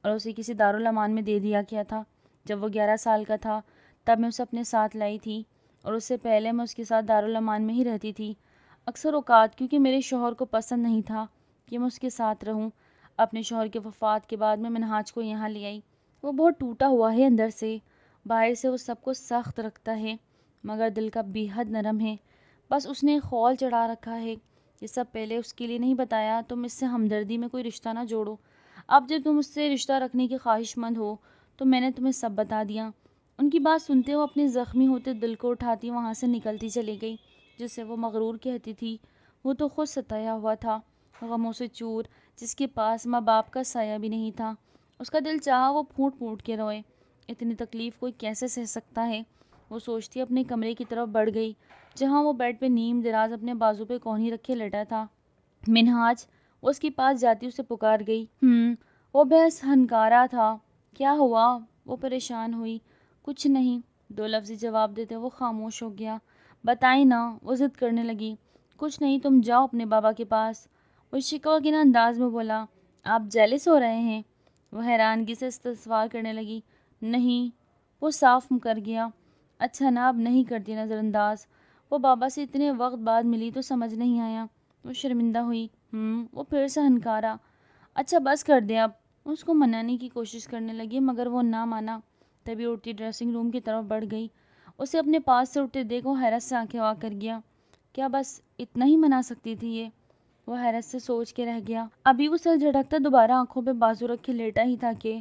اور اسے کسی دارالامان میں دے دیا گیا تھا۔ جب وہ 11 سال کا تھا تب میں اسے اپنے ساتھ لائی تھی، اور اس سے پہلے میں اس کے ساتھ دارالامان میں ہی رہتی تھی۔ اکثر اوقات کیونکہ میرے شوہر کو پسند نہیں تھا کہ میں اس کے ساتھ رہوں، اپنے شوہر کے وفات کے بعد میں منہاج کو یہاں لے آئی۔ وہ بہت ٹوٹا ہوا ہے اندر سے، باہر سے وہ سب کو سخت رکھتا ہے مگر دل کا بے حد نرم ہے۔ بس اس نے خول چڑھا رکھا ہے۔ یہ سب پہلے اس کے لیے نہیں بتایا تم اس سے ہمدردی میں کوئی رشتہ نہ جوڑو۔ اب جب تم اس سے رشتہ رکھنے کی خواہش مند ہو تو میں نے تمہیں سب بتا دیا۔ ان کی بات سنتے وہ اپنے زخمی ہوتے دل کو اٹھاتی وہاں سے نکلتی چلی گئی، جس سے وہ مغرور کہتی تھی۔ وہ تو خود ستایا ہوا تھا، غموں سے چور، جس کے پاس ماں باپ کا سایہ بھی نہیں تھا۔ اس کا دل چاہا وہ پھوٹ پھوٹ کے روئے۔ اتنی تکلیف کوئی کیسے سہ سکتا ہے؟ وہ سوچتی اپنے کمرے کی طرف بڑھ گئی جہاں وہ بیڈ پہ نیم دراز اپنے بازو پہ کونی رکھے لیٹا تھا۔ منہاج، وہ اس کے پاس جاتی اسے پکار گئی۔ وہ بحث ہنکارا تھا۔ کیا ہوا؟ وہ پریشان ہوئی۔ کچھ نہیں، 2 لفظی جواب دیتے وہ خاموش ہو گیا۔ بتائیں نا، وہ ضد کرنے لگی۔ کچھ نہیں، تم جاؤ اپنے بابا کے پاس۔ وہ شکوہ گنہ انداز میں بولا۔ آپ جیلس ہو رہے ہیں؟ وہ حیرانگی سے استفسار کرنے لگی۔ نہیں، وہ صاف کر گیا۔ اچھا نا، اب نہیں کرتی نظر انداز۔ وہ بابا سے اتنے وقت بعد ملی تو سمجھ نہیں آیا۔ وہ شرمندہ ہوئی۔ وہ پھر سے ہنکارا۔ اچھا بس کر دیں اب۔ اس کو منانے کی کوشش کرنے لگی مگر وہ نہ مانا۔ تبھی اٹھتی ڈریسنگ روم کی طرف بڑھ گئی۔ اسے اپنے پاس سے اٹھتے دیکھ وہ حیرت سے آنکھیں وا کر گیا۔ کیا بس اتنا ہی منا سکتی تھی یہ؟ وہ حیرت سے سوچ کے رہ گیا۔ ابھی وہ سر جھٹکتا دوبارہ آنکھوں پہ بازو رکھے لیٹا ہی تھا کہ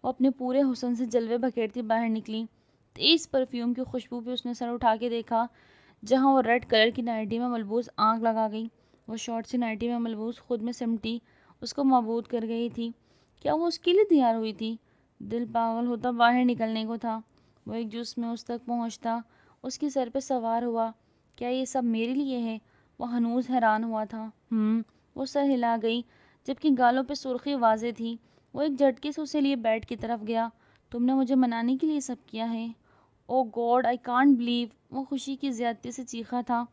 وہ اپنے پورے حسن سے جلوے بکھیرتی باہر نکلی۔ تیز پرفیوم کی خوشبو پہ اس نے سر اٹھا کے دیکھا جہاں وہ ریڈ کلر کی نائٹی میں ملبوس آنکھ لگا گئی۔ وہ شارٹ سی نائٹی میں ملبوس خود میں سمٹی اس کو مبہوت کر گئی تھی۔ کیا وہ اس کے لیے تیار ہوئی تھی؟ دل پاگل ہوتا باہر نکلنے کو تھا۔ وہ ایک جس میں اس تک پہنچتا اس کے سر پہ سوار ہوا۔ کیا یہ سب میرے لیے ہے؟ وہ ہنوز حیران ہوا تھا۔ وہ سر ہلا گئی جبکہ گالوں پہ سرخی واضح تھی۔ وہ ایک جھٹکے سے اسے لیے بیڈ کی طرف گیا۔ تم نے مجھے منانے کے لیے سب کیا ہے؟ او گاڈ آئی کانٹ بلیو، وہ خوشی کی زیادتی سے چیخا تھا۔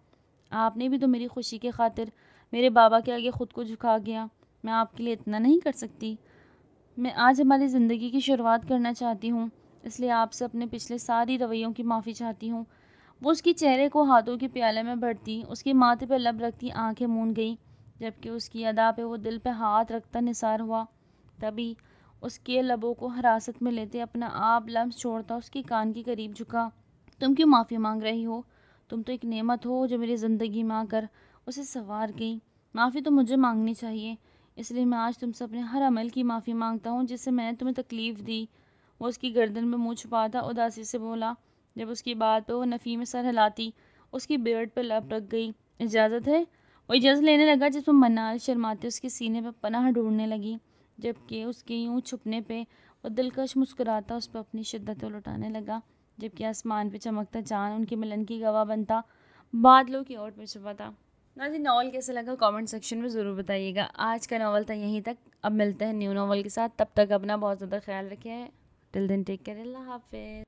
آپ نے بھی تو میری خوشی کی خاطر میرے بابا کے آگے خود کو جھکا گیا، میں آپ کے لیے اتنا نہیں کر سکتی؟ میں آج ہماری زندگی کی شروعات کرنا چاہتی ہوں، اس لیے آپ سے اپنے پچھلے ساری رویوں کی معافی چاہتی ہوں۔ وہ اس کے چہرے کو ہاتھوں کے پیالے میں بھرتی، اس کے ماتھے پہ لب رکھتی آنکھیں موند گئی، جبکہ اس کی ادا پہ وہ دل پہ ہاتھ رکھتا نثار ہوا۔ تبھی اس کے لبوں کو حراست میں لیتے اپنا آپ لمس چھوڑتا اس کے کان کے قریب جھکا۔ تم کیوں معافی مانگ رہی ہو؟ تم تو ایک نعمت ہو جو میری زندگی میں آ کر اسے سنوار گئی۔ معافی تو مجھے مانگنی چاہیے، اس لیے میں آج تم سے اپنے ہر عمل کی معافی مانگتا ہوں جس سے میں نے تمہیں تکلیف دی۔ وہ اس کی گردن میں منہ چھپاتا اداسی سے بولا۔ جب اس کی بات پہ وہ نفی میں سر ہلاتی، اس کی بیئرڈ پہ لب رکھ گئی۔ اجازت ہے؟ وہ اجازت لینے لگا جس میں منال شرماتے اس کے سینے پہ پناہ ڈھونڈنے لگی، جبکہ اس کے یوں چھپنے پہ وہ دلکش مسکراتا اس پہ اپنی شدت لٹانے لگا، جبکہ آسمان پہ چمکتا چاند ان کے ملن کی گواہ بنتا بادلوں کی اوٹ میں چھپا تھا۔ ناظرین، ناول کیسے لگا کامنٹ سیکشن میں ضرور بتائیے گا۔ آج کا ناول تھا یہیں تک، اب ملتے ہیں نیو ناول کے ساتھ، تب تک اپنا بہت زیادہ خیال رکھیں۔ ٹل دین ٹیک کیئر، اللہ حافظ۔